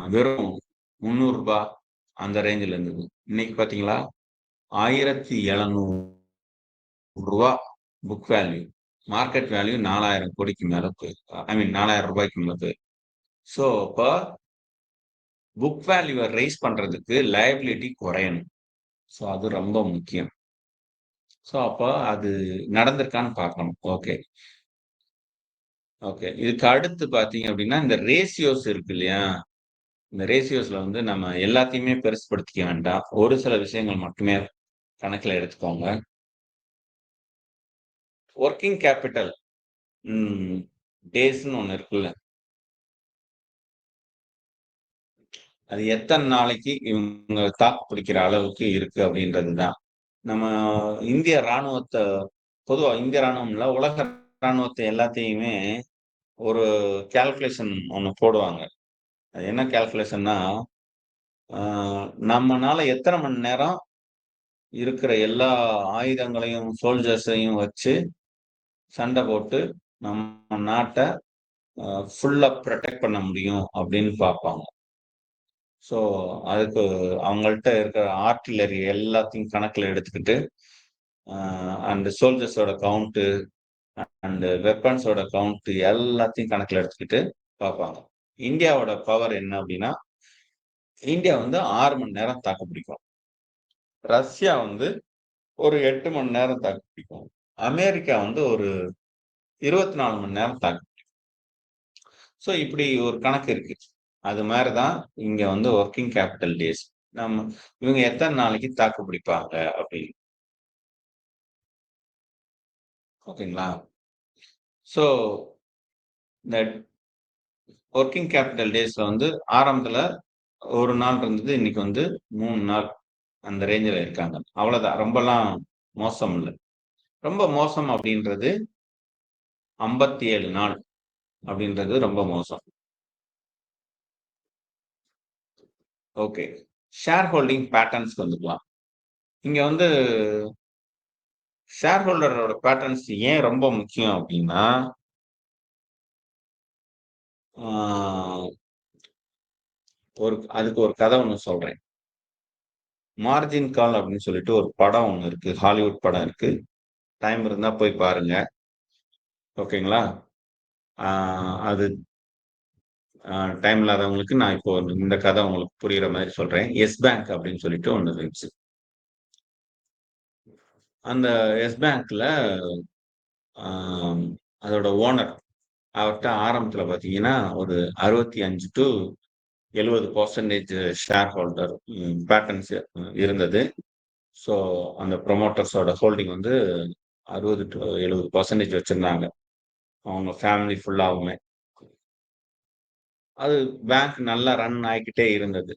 வெறும் 300 அந்த ரேஞ்சில் இருந்தது. இன்னைக்கு பாத்தீங்களா 1700 புக் வேல்யூ. மார்க்கெட் வேல்யூ 4000 கோடிக்கு மேல போயிருக்கு. ஐ மீன் 4000 ரூபாய்க்கு மேல போயிருக்கு. ஸோ இப்போ புக் வேல்யூவை ரைஸ் பண்றதுக்கு லயபிலிட்டி குறையணும். ஸோ அது ரொம்ப முக்கியம். ஸோ அப்போ அது நடந்திருக்கான்னு பார்க்கணும். Okay okay. இதுக்கு அடுத்து பார்த்தீங்க அப்படின்னா, இந்த ரேஷியோஸ் இருக்கு இல்லையா? இந்த ரேஷியோஸ்ல வந்து நம்ம எல்லாத்தையுமே பெருசுபடுத்திக்க வேண்டாம். ஒரு சில விஷயங்கள் மட்டுமே கணக்குல எடுத்துக்கோங்க. ஒர்க்கிங் கேபிட்டல் டேஸ்ன்னு ஒண்ணு இருக்குல்ல. அது எத்தனை நாளைக்கு இவங்க தாக்கு பிடிக்கிற அளவுக்கு இருக்கு அப்படின்றது தான். நம்ம இந்திய ராணுவத்தை பொதுவா இந்திய ராணுவம் இல்ல, உலக ராணுவத்தை எல்லாத்தையுமே ஒரு கால்குலேஷன் ஒண்ணு போடுவாங்க. அது என்ன கால்குலேஷன்னா, ஆ நம்மனால எத்தனை மணி நேரம் இருக்கிற எல்லா ஆயுதங்களையும், சோல்ஜர்ஸையும் வச்சு சண்டை போட்டு நம்ம நாட்ட ஃபுல்லா புரொடெக்ட் பண்ண முடியும் அப்படின்னு பார்ப்பாங்க. ஸோ அதுக்கு அவங்கள்ட்ட இருக்கிற ஆர்ட்டிலரி எல்லாத்தையும் கணக்குல எடுத்துக்கிட்டு, அண்ட் சோல்ஜர்ஸோட கவுண்ட் அண்ட் வெப்பன்ஸோட கவுண்ட் எல்லாத்தையும் கணக்குல எடுத்துக்கிட்டு பார்ப்பாங்க. இந்தியாவோட பவர் என்ன அப்படின்னா, இந்தியா வந்து 6 மணி நேரம் தாக்கு பிடிக்கும். ரஷ்யா வந்து ஒரு 8 மணி நேரம் தாக்கு பிடிக்கும். அமெரிக்கா வந்து ஒரு 24 மணி நேரம் தாக்கு பிடிக்கும். ஸோ இப்படி ஒரு கணக்கு இருக்கு. அது மாதிரிதான் இங்க வந்து ஒர்க்கிங் கேபிட்டல் டேஸ். நம்ம இவங்க எத்தனை நாளைக்கு தாக்கு பிடிப்பாங்க அப்படின்னு. ஓகேங்களா? ஸோ இந்த ஒர்க்கிங் கேபிட்டல் டேஸ்ல வந்து ஆரம்பத்துல ஒரு நாள் இருந்தது. இன்னைக்கு வந்து 3 நாள் அந்த ரேஞ்சில இருக்காங்க. அவ்வளவுதான். ரொம்பலாம் மோசம் இல்ல. ரொம்ப மோசம் அப்படின்றது 57 நாள் அப்படின்றது ரொம்ப மோசம். ஓகே. ஷேர் ஹோல்டிங் பேட்டர்ன்ஸ்க்கு வந்துக்கலாம். இங்க வந்து ஷேர் ஹோல்டரோட பேட்டர்ன்ஸ் ஏன் ரொம்ப முக்கியம் அப்படின்னா, அதுக்கு ஒரு கதை ஒண்ணு சொல்றேன். மார்ஜின் கால் அப்படின்னு சொல்லிட்டு ஒரு படம் ஒண்ணு இருக்கு. ஹாலிவுட் படம் இருக்கு. டைம் இருந்தா போய் பாருங்க. ஓகேங்களா? ஆ அது டைம் இல்லாதவங்களுக்கு நான் இப்போ இந்த கதை உங்களுக்கு புரியிற மாதிரி சொல்றேன். எஸ் பேங்க் அப்படின்னு சொல்லிட்டு ஒண்ணு இருந்துச்சு. அந்த எஸ் பேங்க்ல அதோட ஓனர் அவர்ட்ட ஆரம்பத்துல பாத்தீங்கன்னா ஒரு 65 டு 70% ஷேர் ஹோல்டர் பேட்டர்ன்ஸ் இருந்தது. ஸோ அந்த ப்ரொமோட்டர்ஸோட ஹோல்டிங் வந்து 60 டு 70% வச்சிருந்தாங்க. அவங்க ஃபேமிலி ஃபுல்லாவுமே. அது பேங்க் நல்லா ரன் ஆகிக்கிட்டே இருந்தது.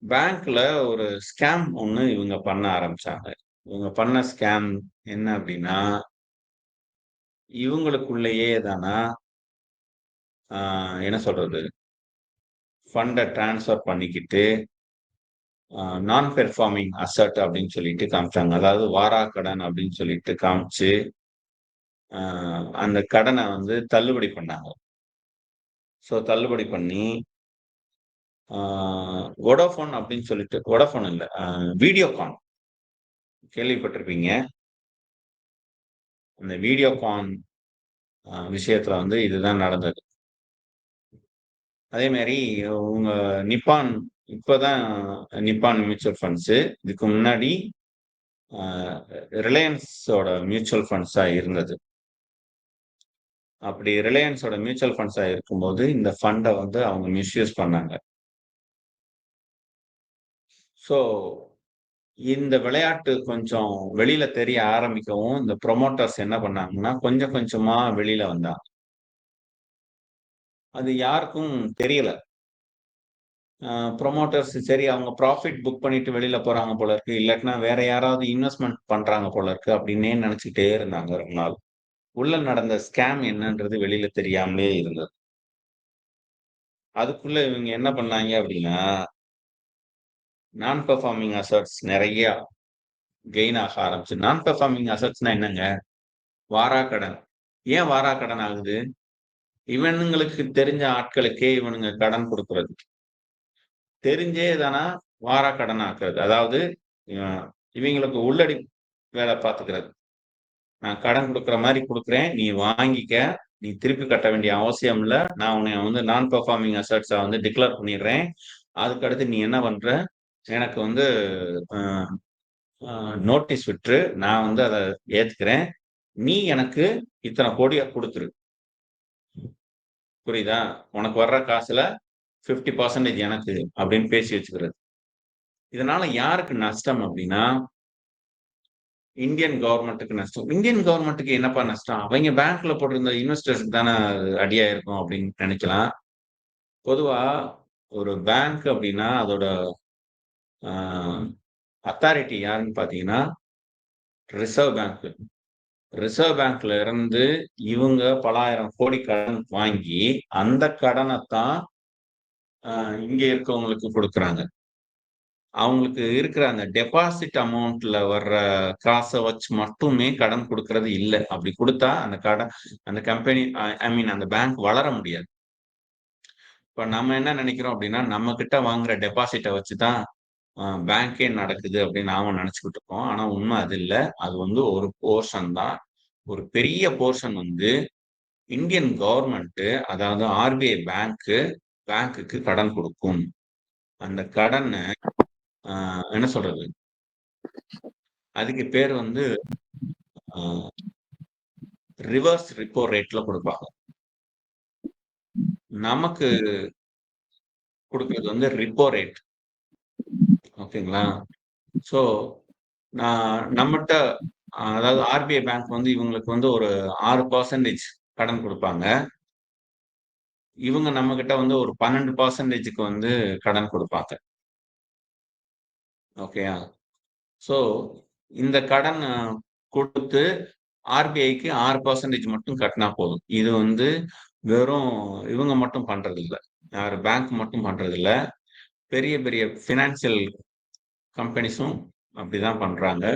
பேங்க்ல ஒரு ஸ்கேம் ஒண்ணு இவங்க பண்ண ஆரம்பிச்சாங்க. இவங்க பண்ண ஸ்கேம் என்ன அப்படின்னா, இவங்களுக்குள்ளேயே தானா என்ன சொல்றது? ஃபண்ட டிரான்ஸ்ஃபர் பண்ணிக்கிட்டு, நான் பெர்ஃபார்மிங் அசெட் அப்படின்னு சொல்லிட்டு காமிச்சாங்க. அதாவது வாராக்கடன் அப்படின்னு சொல்லிட்டு காமிச்சு, அ அந்த கடன வந்து தள்ளுபடி பண்ணாங்க. ஸோ தள்ளுபடி பண்ணி, ஆ வோடாஃபோன் அப்படின்னு சொல்லிட்டு வோடாஃபோன் இல்ல. வீடியோகான் கேள்விப்பட்டிருப்பீங்க. அந்த வீடியோகான் விஷயத்துல வந்து இதுதான் நடந்தது. அதே மாரி உங்க நிப்பான் இப்பதான் நிப்பான் மியூச்சுவல் ஃபண்ட்ஸு. இதுக்கு முன்னாடி அ ரிலையன்ஸோட மியூச்சுவல் ஃபண்ட்ஸா இருந்தது. அப்படி ரிலையன்ஸோட மியூச்சுவல் ஃபண்ட்ஸா இருக்கும்போது, இந்த ஃபண்ட வந்து அவங்க மிஸ்யூஸ் பண்ணாங்க. ஸோ இந்த விளையாட்டு கொஞ்சம் வெளியில தெரிய ஆரம்பிக்கவும், இந்த புரமோட்டர்ஸ் என்ன பண்ணாங்கன்னா, கொஞ்சம் கொஞ்சமா வெளியில வந்தாங்க. அது யாருக்கும் தெரியல. புரமோட்டர்ஸ் சரி அவங்க ப்ராஃபிட் புக் பண்ணிட்டு வெளியில போறாங்க போல இருக்கு. இல்லாட்டினா வேற யாராவது இன்வெஸ்ட்மென்ட் பண்றாங்க போல இருக்கு அப்படின்னே நினைச்சுக்கிட்டே இருந்தாங்க ரொம்ப நாள். உள்ள நடந்த ஸ்கேம் என்னன்றது வெளியில தெரியாமலே இருந்தது. அதுக்குள்ள இவங்க என்ன பண்ணாங்க அப்படின்னா, நான் பெர்ஃபார்மிங் அசெட்ஸ் நெறைய கெயின் ஆக ஆரம்பிச்சு. நான் பெர்ஃபார்மிங் அசெட்ஸ்னா என்னங்க? வாராக்கடன். ஏன் வாராக்கடன் ஆகுது? இவனுங்களுக்கு தெரிஞ்ச ஆட்களுக்கே இவனுங்க கடன் கொடுக்கறது. தெரிஞ்சே தானா வாரா கடன் ஆக்குறது. அதாவது இவங்களுக்கு உள்ளடி வேலை பார்த்துக்கிறது. நான் கடன் கொடுக்குற மாதிரி கொடுக்குறேன், நீ வாங்கிக்க, நீ திருப்பி கட்ட வேண்டிய அவசியம் இல்லை, நான் உன்னை வந்து நான் பெர்ஃபார்மிங் அசட்ஸா வந்து டிக்ளேர் பண்ணிடுறேன். அதுக்கடுத்து நீ என்ன பண்ற, எனக்கு வந்து நோட்டீஸ் விட்டுரு, நான் வந்து அதை ஏத்துக்கிறேன், நீ எனக்கு இத்தனை கோடியை கொடுத்துரு, புரியுதா, உனக்கு வர்ற காசுல 50% எனக்கு அப்படின்னு பேசி வச்சுக்கிறது. இதனால யாருக்கு நஷ்டம் அப்படின்னா இந்தியன் கவர்மெண்ட்டுக்கு நஷ்டம். இந்தியன் கவர்மெண்ட்டுக்கு என்னப்பா நஷ்டம், அவங்க பேங்க்ல போட்டிருந்த இன்வெஸ்டர்ஸ்க்கு தானே அடியா இருக்கும் அப்படின்னு நினைக்கலாம். பொதுவா ஒரு பேங்க் அப்படின்னா அதோட அத்தாரிட்டி யாருன்னு பாத்தீங்கன்னா ரிசர்வ் பேங்க். ரிசர்வ் பேங்க்ல இருந்து இவங்க பலாயிரம் கோடி கடன் வாங்கி அந்த கடனைத்தான் இங்க இருக்கவங்களுக்கு கொடுக்குறாங்க. அவங்களுக்கு இருக்கிற அந்த டெபாசிட் அமௌண்ட்ல வர்ற காசை வச்சு மட்டுமே கடன் கொடுக்கறது இல்லை. அப்படி கொடுத்தா அந்த கடன், அந்த கம்பெனி, ஐ மீன் அந்த பேங்க் வளர முடியாது. இப்ப நம்ம என்ன நினைக்கிறோம் அப்படின்னா, நம்ம கிட்ட வாங்குற டெபாசிட்டை வச்சுதான் பேங்கே நடக்குது அப்படின்னு நாம நினைச்சுக்கிட்டு இருக்கோம். ஆனா உண்மை அது இல்லை. அது வந்து ஒரு போர்ஷன் தான். ஒரு பெரிய போர்ஷன் வந்து இந்தியன் கவர்மெண்ட், அதாவது ஆர்பிஐ பேங்க்குக்கு கடன் கொடுக்கும். அந்த கடனை என்ன சொல்றது, அதுக்கு பேர் வந்து ரிவர்ஸ் ரிப்போ ரேட்ல கொடுப்பாங்க. நமக்கு கொடுக்கறது வந்து ரிப்போ ரேட். ஓகேங்களா? சோ நம்மகிட்ட அதாவது ஆர்பிஐ பேங்க் வந்து இவங்களுக்கு வந்து ஒரு 6% கடன் கொடுப்பாங்க. இவங்க நம்ம கிட்ட வந்து ஒரு 12%க்கு வந்து கடன் கொடுப்பாங்க. ஓகேயா? சோ இந்த கடன் கொடுத்து ஆர்பிஐக்கு 6% மட்டும் கட்டினா போதும். இது வந்து வெறும் இவங்க மட்டும் பண்றது இல்ல, யாரு பேங்க் மட்டும் பண்றது இல்ல, பெரிய பெரிய பினான்சியல் கம்பெனிஸும் அப்படிதான் பண்றாங்க.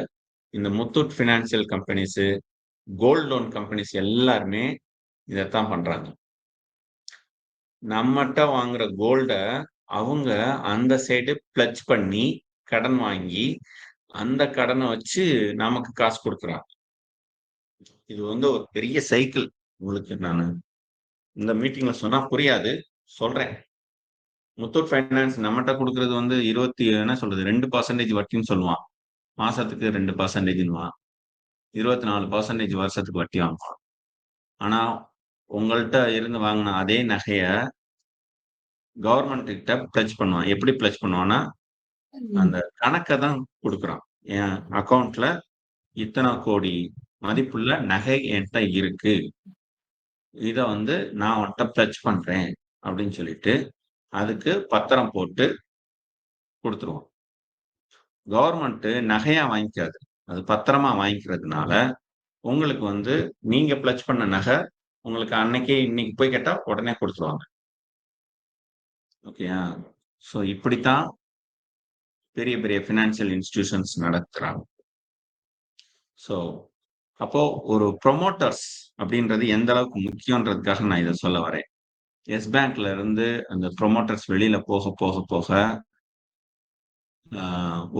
இந்த Muthoot financial companies, gold loan companies எல்லாருமே இதைத்தான் பண்றாங்க. நம்மகிட்ட வாங்குற கோல்ட அவங்க அந்த சைடு பிளட்ஜ் பண்ணி கடன் வாங்கி அந்த கடனை வச்சு நமக்கு காசு கொடுக்குறாங்க. இது வந்து ஒரு பெரிய சைக்கிள். உங்களுக்கு நான் இந்த மீட்டிங்ல சொன்னா புரியாது, சொல்றேன். முத்தூட் ஃபைனான்ஸ் நம்மகிட்ட கொடுக்கறது வந்து 2% வட்டின்னு சொல்லுவான். மாசத்துக்கு 2%, 24% வருஷத்துக்கு வட்டி வாங்குவான். ஆனா உங்கள்கிட்ட இருந்து வாங்கின அதே நகைய கவர்மெண்ட் கிட்ட பிளட்ஜ் பண்ணுவான். எப்படி பிளட்ஜ் பண்ணுவான்னா, அந்த கணக்கை தான் கொடுக்குறான். என் அக்கௌண்ட்ல இத்தனை கோடி மதிப்புள்ள நகை என்கிட்ட இருக்கு, இத வந்து நான் உன்கிட்ட பிளட்ஜ் பண்றேன் அப்படின்னு சொல்லிட்டு அதுக்கு பத்திரம் போட்டு கொடுத்துருவோம். கவர்மெண்ட் நகையா வாங்கிக்காது, அது பத்திரமா வாங்கிக்கிறதுனால உங்களுக்கு வந்து நீங்க பிளட்ஜ் பண்ண நகை உங்களுக்கு அன்னைக்கே, இன்னைக்கு போய் கேட்டா உடனே கொடுத்துருவாங்க. ஓகேயா? சோ இப்படித்தான் பெரிய பெரிய பினான்சியல் இன்ஸ்டிடியூஷன்ஸ் நடத்துறாங்க. சோ அப்போ ஒரு ப்ரொமோட்டர்ஸ் அப்படின்றது எந்த அளவுக்கு முக்கியன்றதுக்காக நான் இதை சொல்ல வரேன். எஸ் பேங்க்ல இருந்து அந்த ப்ரொமோட்டர்ஸ் வெளியில போக போக போக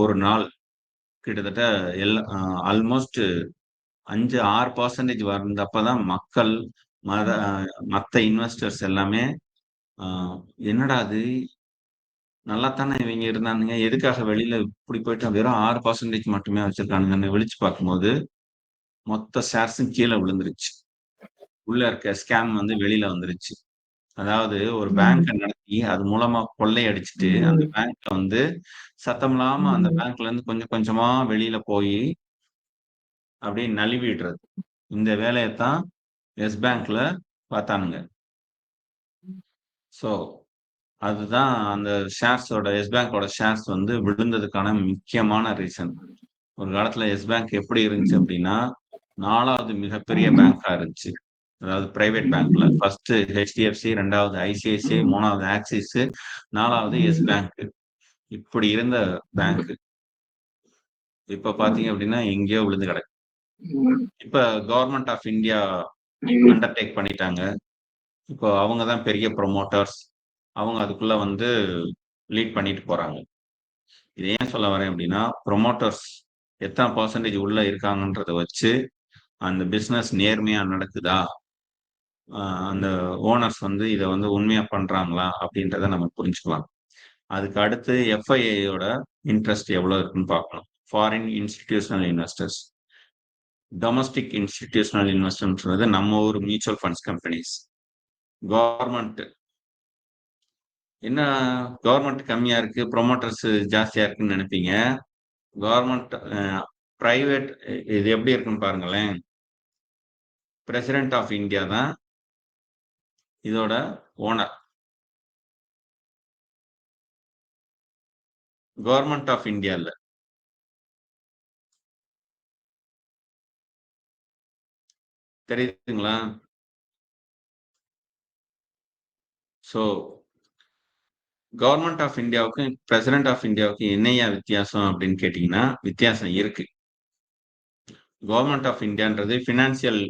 ஒரு நாள் கிட்டத்தட்ட ஆல்மோஸ்ட் 5-6% வந்தப்பதான் மக்கள், மத்த இன்வெஸ்டர்ஸ் எல்லாமே என்னடா அது, நல்லா தானே இவங்க இருந்தானுங்க, எதுக்காக வெளியில இப்படி போயிட்டு வெறும் 6% மட்டுமே வச்சிருக்கானுங்கன்னு விழிச்சு பார்க்கும்போது மொத்த ஷேர்ஸும் கீழே விழுந்துருச்சு. உள்ள இருக்க ஸ்கேம் வந்து வெளியில வந்துருச்சு. அதாவது ஒரு பேங்கை நடத்தி அது மூலமா கொள்ளையடிச்சிட்டு அந்த பேங்க்ல வந்து சத்தம் இல்லாம அந்த பேங்க்ல இருந்து கொஞ்சம் கொஞ்சமா வெளியில போய் அப்படியே நழுவிடுறது. இந்த வேலையைத்தான் எஸ் பேங்க்ல பார்த்தானுங்க. சோ அதுதான் அந்த ஷேர்ஸோட, எஸ் பேங்கோட ஷேர்ஸ் வந்து விழுந்ததுக்கான முக்கியமான ரீசன். ஒரு காலத்துல எஸ் பேங்க் எப்படி இருந்துச்சு அப்படின்னா 4வது மிகப்பெரிய பேங்கா இருந்துச்சு. அதாவது பிரைவேட் பேங்க்ல ஃபர்ஸ்ட் ஹெச்டிஎஃப்சி, 2வது ஐசிஐசிஐ, 3வது ஆக்சிஸ், 4வது எஸ் பேங்க். இப்படி இருந்த பேங்க் இப்ப பாத்தீங்க அப்படின்னா எங்கேயோ விழுந்து கிடக்கு. இப்ப கவர்மெண்ட் ஆஃப் இந்தியா அண்டர்டேக் பண்ணிட்டாங்க, இப்போ அவங்க தான் பெரிய ப்ரொமோட்டர்ஸ். அவங்க அதுக்குள்ள வந்து லீட் பண்ணிட்டு போறாங்க. இத ஏன் சொல்ல வரேன் அப்படின்னா, ப்ரொமோட்டர்ஸ் எத்தன பெர்சன்டேஜ் உள்ள இருக்காங்கன்றத வச்சு, அந்த பிசினஸ் நேர்மையா நடக்குதா? அ அந்த ஓனர்ஸ் வந்து இத வந்து உண்மையா பண்றாங்களா? அப்படின்றத நம்ம புரிஞ்சுக்கலாம். அதுக்கு அடுத்து எஃப்ஐஐயோட இன்ட்ரெஸ்ட் எவ்வளோ இருக்குன்னு பார்க்கணும். Foreign institutional investors. Domestic institutional இன்வெஸ்டர்ன்றது நம்ம ஊர் மியூச்சுவல் ஃபண்ட்ஸ் கம்பெனிஸ். கவர்ன்மெண்ட் என்ன கவர்ன்மெண்ட் கம்மியா இருக்கு, புரமோட்டர்ஸ் ஜாஸ்தியா இருக்குன்னு நினைப்பீங்க. கவர்ன்மெண்ட் பிரைவேட் இது எப்படி இருக்குன்னு பாருங்களேன். பிரசிடென்ட் ஆஃப் இந்தியா தான் இதோட ஓனர். கவர்ன்மெண்ட் ஆஃப் இந்தியா இல்ல. தெரியுதுங்களா? சோ கவர்ன்மெண்ட் ஆஃப் இந்தியாவுக்கும் பிரசிடென்ட் ஆஃப் இந்தியாவுக்கும் என்னையா வித்தியாசம் அப்படின்னு கேட்டீங்கன்னா, வித்தியாசம் இருக்கு. கவர்ன்மெண்ட் ஆஃப் இந்தியான்றது ஃபினான்சியல்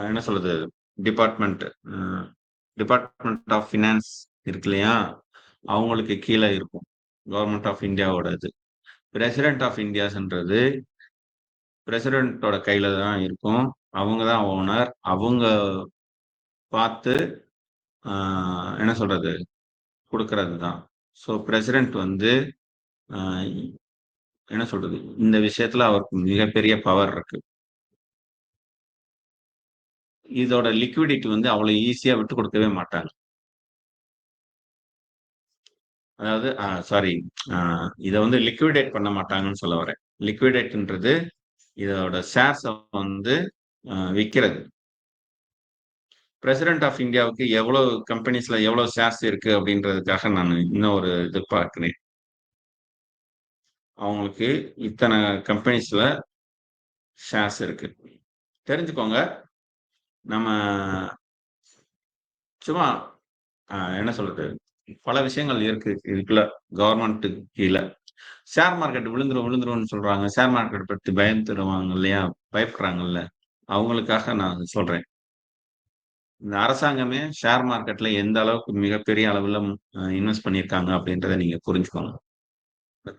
என்ன சொல்றது டிபார்ட்மெண்ட் டிபார்ட்மெண்ட் ஆஃப் ஃபினான்ஸ் இருக்கு இல்லையா, அவங்களுக்கு கீழே இருக்கும் கவர்மெண்ட் ஆஃப் இந்தியாவோட இது. பிரசிடென்ட் ஆஃப் இந்தியாஸ்ன்றது பிரசிடென்ட்டோட கையில தான் இருக்கும். அவங்க தான் ஓனர். அவங்க பார்த்து என்ன சொல்றது கொடுக்கறது தான். ஸோ பிரசிடென்ட் வந்து ஆஹ் என்ன சொல்றது இந்த விஷயத்துல அவருக்கு மிகப்பெரிய பவர் இருக்கு. இதோட லிக்விடிட்டி வந்து அவ்வளவு ஈஸியா விட்டு கொடுக்கவே மாட்டாங்க. அதாவது சாரி, இத வந்து லிக்விடேட் பண்ண மாட்டாங்கன்னு சொல்ல வரேன். லிக்விடேட்ன்றது இதோட ஷேர்ஸ வந்து விக்கிறது. பிரசிடென்ட் ஆஃப் இந்தியாவுக்கு எவ்வளவு கம்பெனிஸ்ல எவ்வளவு ஷேர்ஸ் இருக்கு அப்படின்றதுக்காக நான் இன்னும் ஒரு இது பார்க்கிறேன். அவங்களுக்கு இத்தனை கம்பெனிஸ்ல ஷேர்ஸ் இருக்கு. தெரிஞ்சுக்கோங்க. நம்ம சும்மா என்ன சொல்றது பல விஷயங்கள் இருக்கு இதுக்குள்ள. கவர்மெண்ட்டுக்கு கீழே ஷேர் மார்க்கெட் விழுந்துரும் விழுந்துரும்னு சொல்றாங்க. ஷேர் மார்க்கெட் பத்தி பயந்துருவாங்க இல்லையா, பயப்படுறாங்கல்ல, அவங்களுக்காக நான் சொல்றேன். இந்த அரசாங்கமே ஷேர் மார்க்கெட்ல எந்த அளவுக்கு மிகப்பெரிய அளவுல இன்வெஸ்ட் பண்ணியிருக்காங்க அப்படின்றத நீங்க புரிஞ்சுக்கோங்க.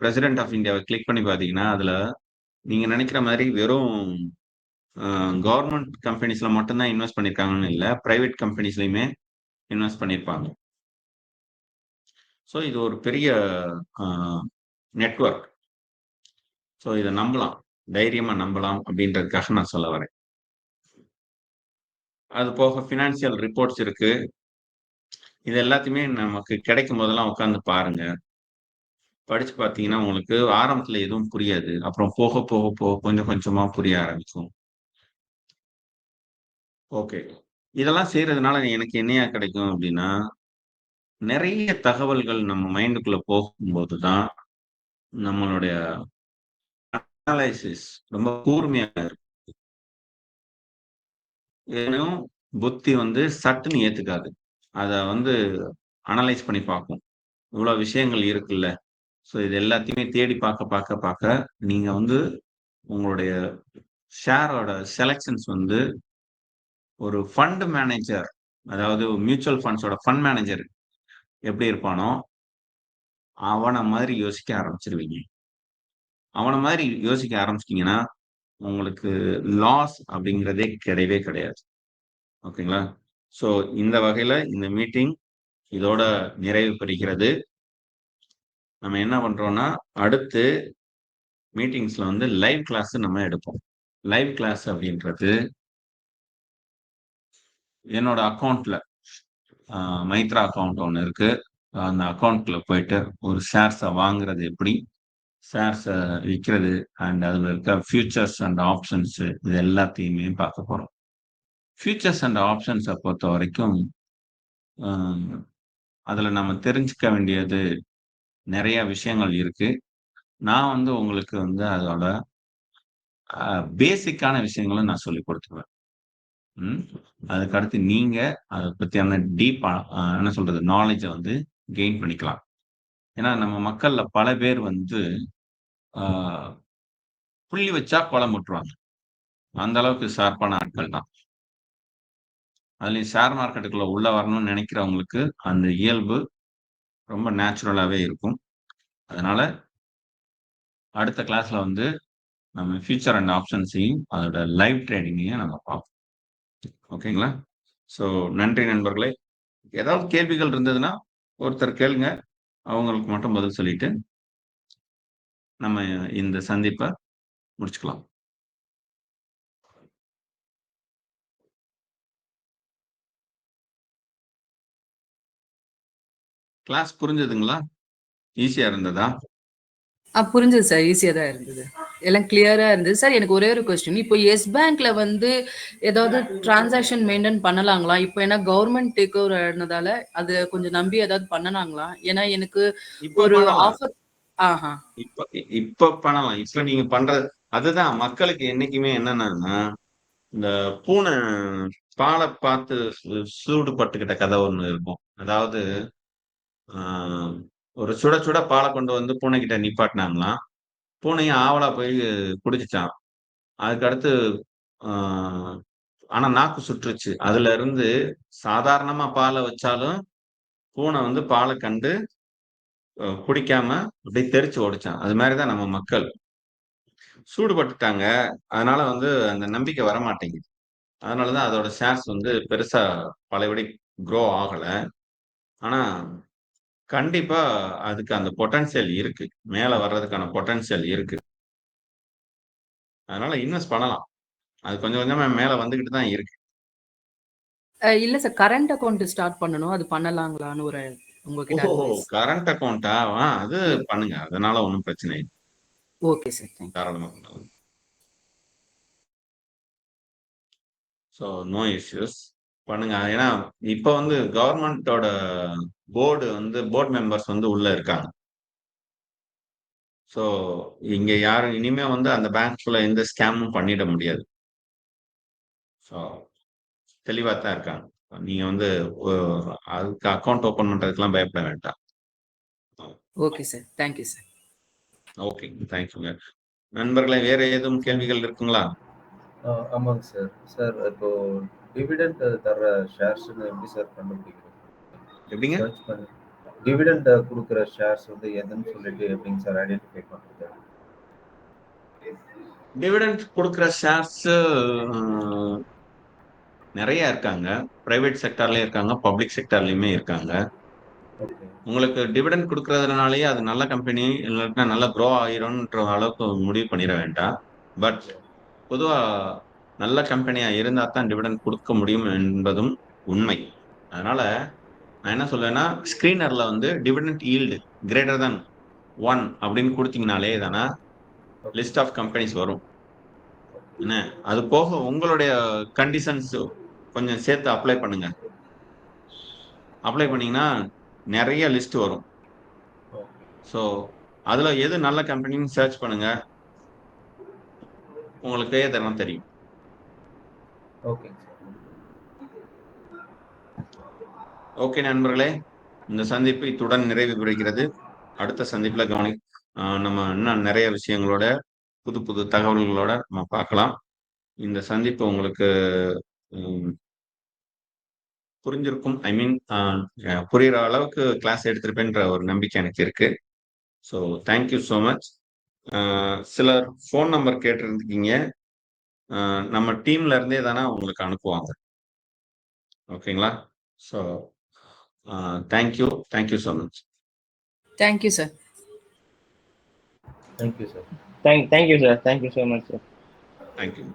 பிரசிடென்ட் ஆஃப் இந்தியாவை கிளிக் பண்ணி பாத்தீங்கன்னா, அதுல நீங்க நினைக்கிற மாதிரி வெறும் கவர்மெண்ட் கம்பெனிஸ்ல மட்டும்தான் இன்வெஸ்ட் பண்ணியிருக்காங்கன்னு இல்ல, பிரைவேட் கம்பெனிஸ்லயுமே இன்வெஸ்ட் பண்ணியிருப்பாங்க. ஸோ இது ஒரு பெரிய நெட்வொர்க். ஸோ இதை நம்பலாம், தைரியமா நம்பலாம் அப்படின்றதுக்காக நான் சொல்ல வரேன். அது போக ஃபினான்சியல் ரிப்போர்ட்ஸ் இருக்கு. இது எல்லாத்தையுமே நமக்கு கிடைக்கும் போதெல்லாம் உட்காந்து பாருங்க. படிச்சு பார்த்தீங்கன்னா, உங்களுக்கு ஆரம்பத்துல எதுவும் புரியாது. அப்புறம் போக, போக, போக கொஞ்சம் கொஞ்சமா புரிய ஆரம்பிக்கும். ஓகே. இதெல்லாம் செய்றதுனால எனக்கு என்னையா கிடைக்கும் அப்டின்னா, நெறைய தகவல்கள் நம்ம மைண்டுக்குள்ள போகும்போது தான், நம்மளுடைய அனலைசிஸ் ரொம்ப கூர்மையா இருக்கும். ஏனும் புத்தி வந்து சட்டுன்னு ஏத்துக்காது. அத வந்து அனலைஸ் பண்ணி பார்க்கும். இவ்வளோ விஷயங்கள் இருக்குல்ல. ஸோ இது எல்லாத்தையுமே தேடி பார்க்க, பார்க்க, பார்க்க நீங்க வந்து உங்களுடைய ஷேரோட செலக்ஷன்ஸ் வந்து ஒரு ஃபண்ட் மேனேஜர், அதாவது மியூச்சுவல் ஃபண்ட்ஸோட ஃபண்ட் மேனேஜர் எப்படி இருப்பானோ, அவன மாதிரி யோசிக்க ஆரம்பிச்சுருவீங்க. அவன மாதிரி யோசிக்க ஆரம்பிச்சிட்டீங்கன்னா, உங்களுக்கு லாஸ் அப்படிங்கிறதே கிடையவே கிடையாது. ஓகேங்களா? ஸோ இந்த வகையில இந்த மீட்டிங் இதோட நிறைவு பெறுகிறது. நம்ம என்ன பண்றோம்னா, அடுத்து மீட்டிங்ஸ்ல வந்து லைவ் கிளாஸ் நம்ம எடுப்போம். லைவ் கிளாஸ் அப்படின்றது என்னோட அக்கவுண்ட்ல மைத்ரா அக்கவுண்ட் ஒண்ணு இருக்கு. அந்த அக்கவுண்ட்ல போயிட்டு ஒரு ஷேர்ஸ வாங்குறது எப்படி? ஷேர்ஸ விக்கிறது அண்ட் அதுல இருக்க ஃபியூச்சர்ஸ் அண்ட் ஆப்ஷன்ஸ் இது எல்லாத்தையுமே பார்க்க போறோம். ஃபியூச்சர்ஸ் அண்ட் ஆப்ஷன்ஸ பொறுத்தவரைக்கும், அ அதுல நம்ம தெரிஞ்சுக்க வேண்டியது நெறைய விஷயங்கள் இருக்கு. நான் வந்து உங்களுக்கு வந்து அதோட பேசிக்கான விஷயங்கள நான் சொல்லிக் குடுத்துருவேன். ம். அதுக்கடுத்து நீங்க அத பத்தியான டீப்பா என்ன சொல்றது நாலேட்ஜ வந்து கெயின் பண்ணிக்கலாம். ஏன்னா நம்ம மக்கள்ல பல பேர் வந்து ஆ புள்ளி வச்சா கோலம் போட்டுருவாங்க. அந்த அளவுக்கு ஷார்ப்பான ஆட்கள் தான். அதுலயும் ஷேர் மார்க்கெட்டுக்குள்ள உள்ள வரணும்னு நினைக்கிறவங்களுக்கு அந்த இயல்பு ரொம்ப நேச்சுரலாவே இருக்கும். அதனால அடுத்த கிளாஸ்ல வந்து நம்ம ஃபியூச்சர் அண்ட் ஆப்ஷன்ஸையும் அதோட லைவ் ட்ரேடிங்கையும் நம்ம பார்ப்போம். ஓகேங்களா? ஸோ நன்றி நண்பர்களே. ஏதாவது கேள்விகள் இருந்ததுன்னா ஒருத்தர் கேளுங்க. அவங்களுக்கு மட்டும் பதில் சொல்லிட்டு நம்ம இந்த சந்திப்பை முடிச்சுக்கலாம். கிளாஸ் புரிஞ்சதுங்களா? ஈஸியா இருந்ததா? புரிஞ்சது சார். ஈஸியா தான் இருந்தது. எல்லாம் கிளியரா இருந்தது சார். எனக்கு ஒரே ஒரு கொஸ்டின். இப்போ எஸ் பேங்க்ல வந்து ஏதாவது டிரான்சாக்ஷன் மெயின்டைன் பண்ணலாங்களா? இப்போ ஏன்னா கவர்மெண்ட் டேக் ஓவர் ஆனதால அது கொஞ்சம் நம்பி ஏதாவது பண்ணனாங்களா? ஏன்னா எனக்கு இப்போ ஒரு பண்ணலாம். ஆஃபர் இப்ப பண்ணலாம். இப்ப நீங்க பண்றது அதுதான் மக்களுக்கு என்னைக்குமே என்னன்னா, இந்த பூனை பாலை பார்த்து சூடு பட்டுக்கிட்ட கதை ஒண்ணு இருக்கும். அதாவது ஒரு சுட சுட பாலை கொண்டு வந்து பூனைக்கிட்ட நிப்பாட்டினாங்களாம். பூனையும் ஆவலா போய் குடிச்சிச்சான். அதுக்கு அடுத்து ஆனா நாக்கு சுற்றுச்சு. அதுல இருந்து சாதாரணமா பாலை வச்சாலும் பூனை வந்து பாலை கண்டு குடிக்காம அப்படியே தெரிச்சு ஓடிச்சான். அது மாதிரிதான் நம்ம மக்கள் சூடுபட்டுட்டாங்க. அதனால வந்து அந்த நம்பிக்கை வரமாட்டேங்குது. அதனாலதான் அதோட ஷேர்ஸ் வந்து பெருசா பழையபடி க்ரோ ஆகல. ஆனா கண்டிப்பா அதுக்கு அந்த பொட்டன்ஷியல் இருக்கு. மேல வர்றதுக்கான பொட்டன்ஷியல் இருக்கு. அதனால இன்வெஸ்ட் பண்ணலாம். அது கொஞ்சம் கொஞ்சமா மேல வந்துகிட்டு தான் இருக்கு. இல்ல சார். கரண்ட் அக்கவுண்ட் ஸ்டார்ட் பண்ணணும். அது பண்ணலாங்களான்னு ஒரு உங்ககிட்ட அட்வைஸ். கரண்ட் அக்கவுண்டா? அது பண்ணுங்க. அதனால ஒண்ணும் பிரச்சனை இல்லை. Okay sir. Thank you. தாராளமா பண்ணலாம். So no issues. பண்ணுங்க. ஏன்னா இப்ப வந்து கவர்மெண்டோட போர்டு மெம்பர்ஸ் வந்து உள்ள இருக்காங்க. ஸோ இங்க யாரும் இனிமே வந்து அந்த பேங்க்ல எந்த ஸ்கேமும் பண்ணிட முடியாது. ஸோ தெளிவா தான் இருக்காங்க. நீங்க வந்து அதுக்கு அக்கௌண்ட் ஓபன் பண்றதுக்கெல்லாம் பயப்பட வேண்டாம். Okay sir. Thank you sir. Okay, தேங்க்யூங்க. நண்பர்களே, வேற ஏதும் கேள்விகள் இருக்குங்களா? ஆமாங்க சார். சார் இப்போ டிவிடெண்ட் தர ஷேர்ஸ்ன்னு எப்படி சார் கண்டுபிடிக்கிறது? எப்படிங்க? சர்ச் பண்ணி டிவிடெண்ட் கொடுக்குற ஷேர்ஸ் வந்து எதுன்னு சொல்லிட்டு எப்படிங்க சார் ஐடென்டிஃபை பண்றது? டிவிடெண்ட் கொடுக்குற ஷேர்ஸ் நிறைய இருக்காங்க. பிரைவேட் செக்டார்லயும் இருக்காங்க, பப்ளிக் செக்டார்லயுமே இருக்காங்க. உங்களுக்கு டிவிடெண்ட் கொடுக்கறதுனாலயே அது நல்ல கம்பெனி இல்லாட்டினா நல்லா க்ரோ ஆயிரும்ன்ற அளவுக்கு முடிவு பண்ணிட வேண்டாம். பட் பொதுவா நல்ல கம்பெனியா இருந்தா தான் டிவிடெண்ட் கொடுக்க முடியும் என்பதும் உண்மை. அதனால நான் என்ன சொல்லுவேன்னா, ஸ்கிரீனர்ல வந்து டிவிடெண்ட் ஈல்டு கிரேட்டர் than 1 அப்படின்னு கொடுத்தீங்கனாலே தானே லிஸ்ட் ஆஃப் கம்பெனிஸ் வரும். என்ன அது போக உங்களுடைய கண்டிஷன்ஸ் கொஞ்சம் சேர்த்து அப்ளை பண்ணுங்க. அப்ளை பண்ணீங்கன்னா நிறைய லிஸ்ட் வரும். ஸோ அதுல எது நல்ல கம்பெனின்னு சர்ச் பண்ணுங்க. உங்களுக்கு இதெல்லாம் தெரியும். ஓகே நண்பர்களே, இந்த சந்திப்பு இத்துடன் நிறைவு பெறுகிறது. அடுத்த சந்திப்புல நம்ம இன்னும் நிறைய விஷயங்களோட புது புது தகவல்களோட நம்ம பார்க்கலாம். இந்த சந்திப்பு உங்களுக்கு புரிஞ்சிருக்கும். ஐ மீன் புரியுற அளவுக்கு கிளாஸ் எடுத்திருப்பேன்ற ஒரு நம்பிக்கை எனக்கு இருக்கு. So thank you so much. சிலர் ஃபோன் நம்பர் கேட்டிருந்தீங்க. நம்ம டீம்ல இருந்தே தானே உங்களுக்கு அனுப்புவாங்க. ஓகேங்களா? So thank you so much. Thank you sir. Thank you sir. Thank you sir. Thank you so much sir. Thank you.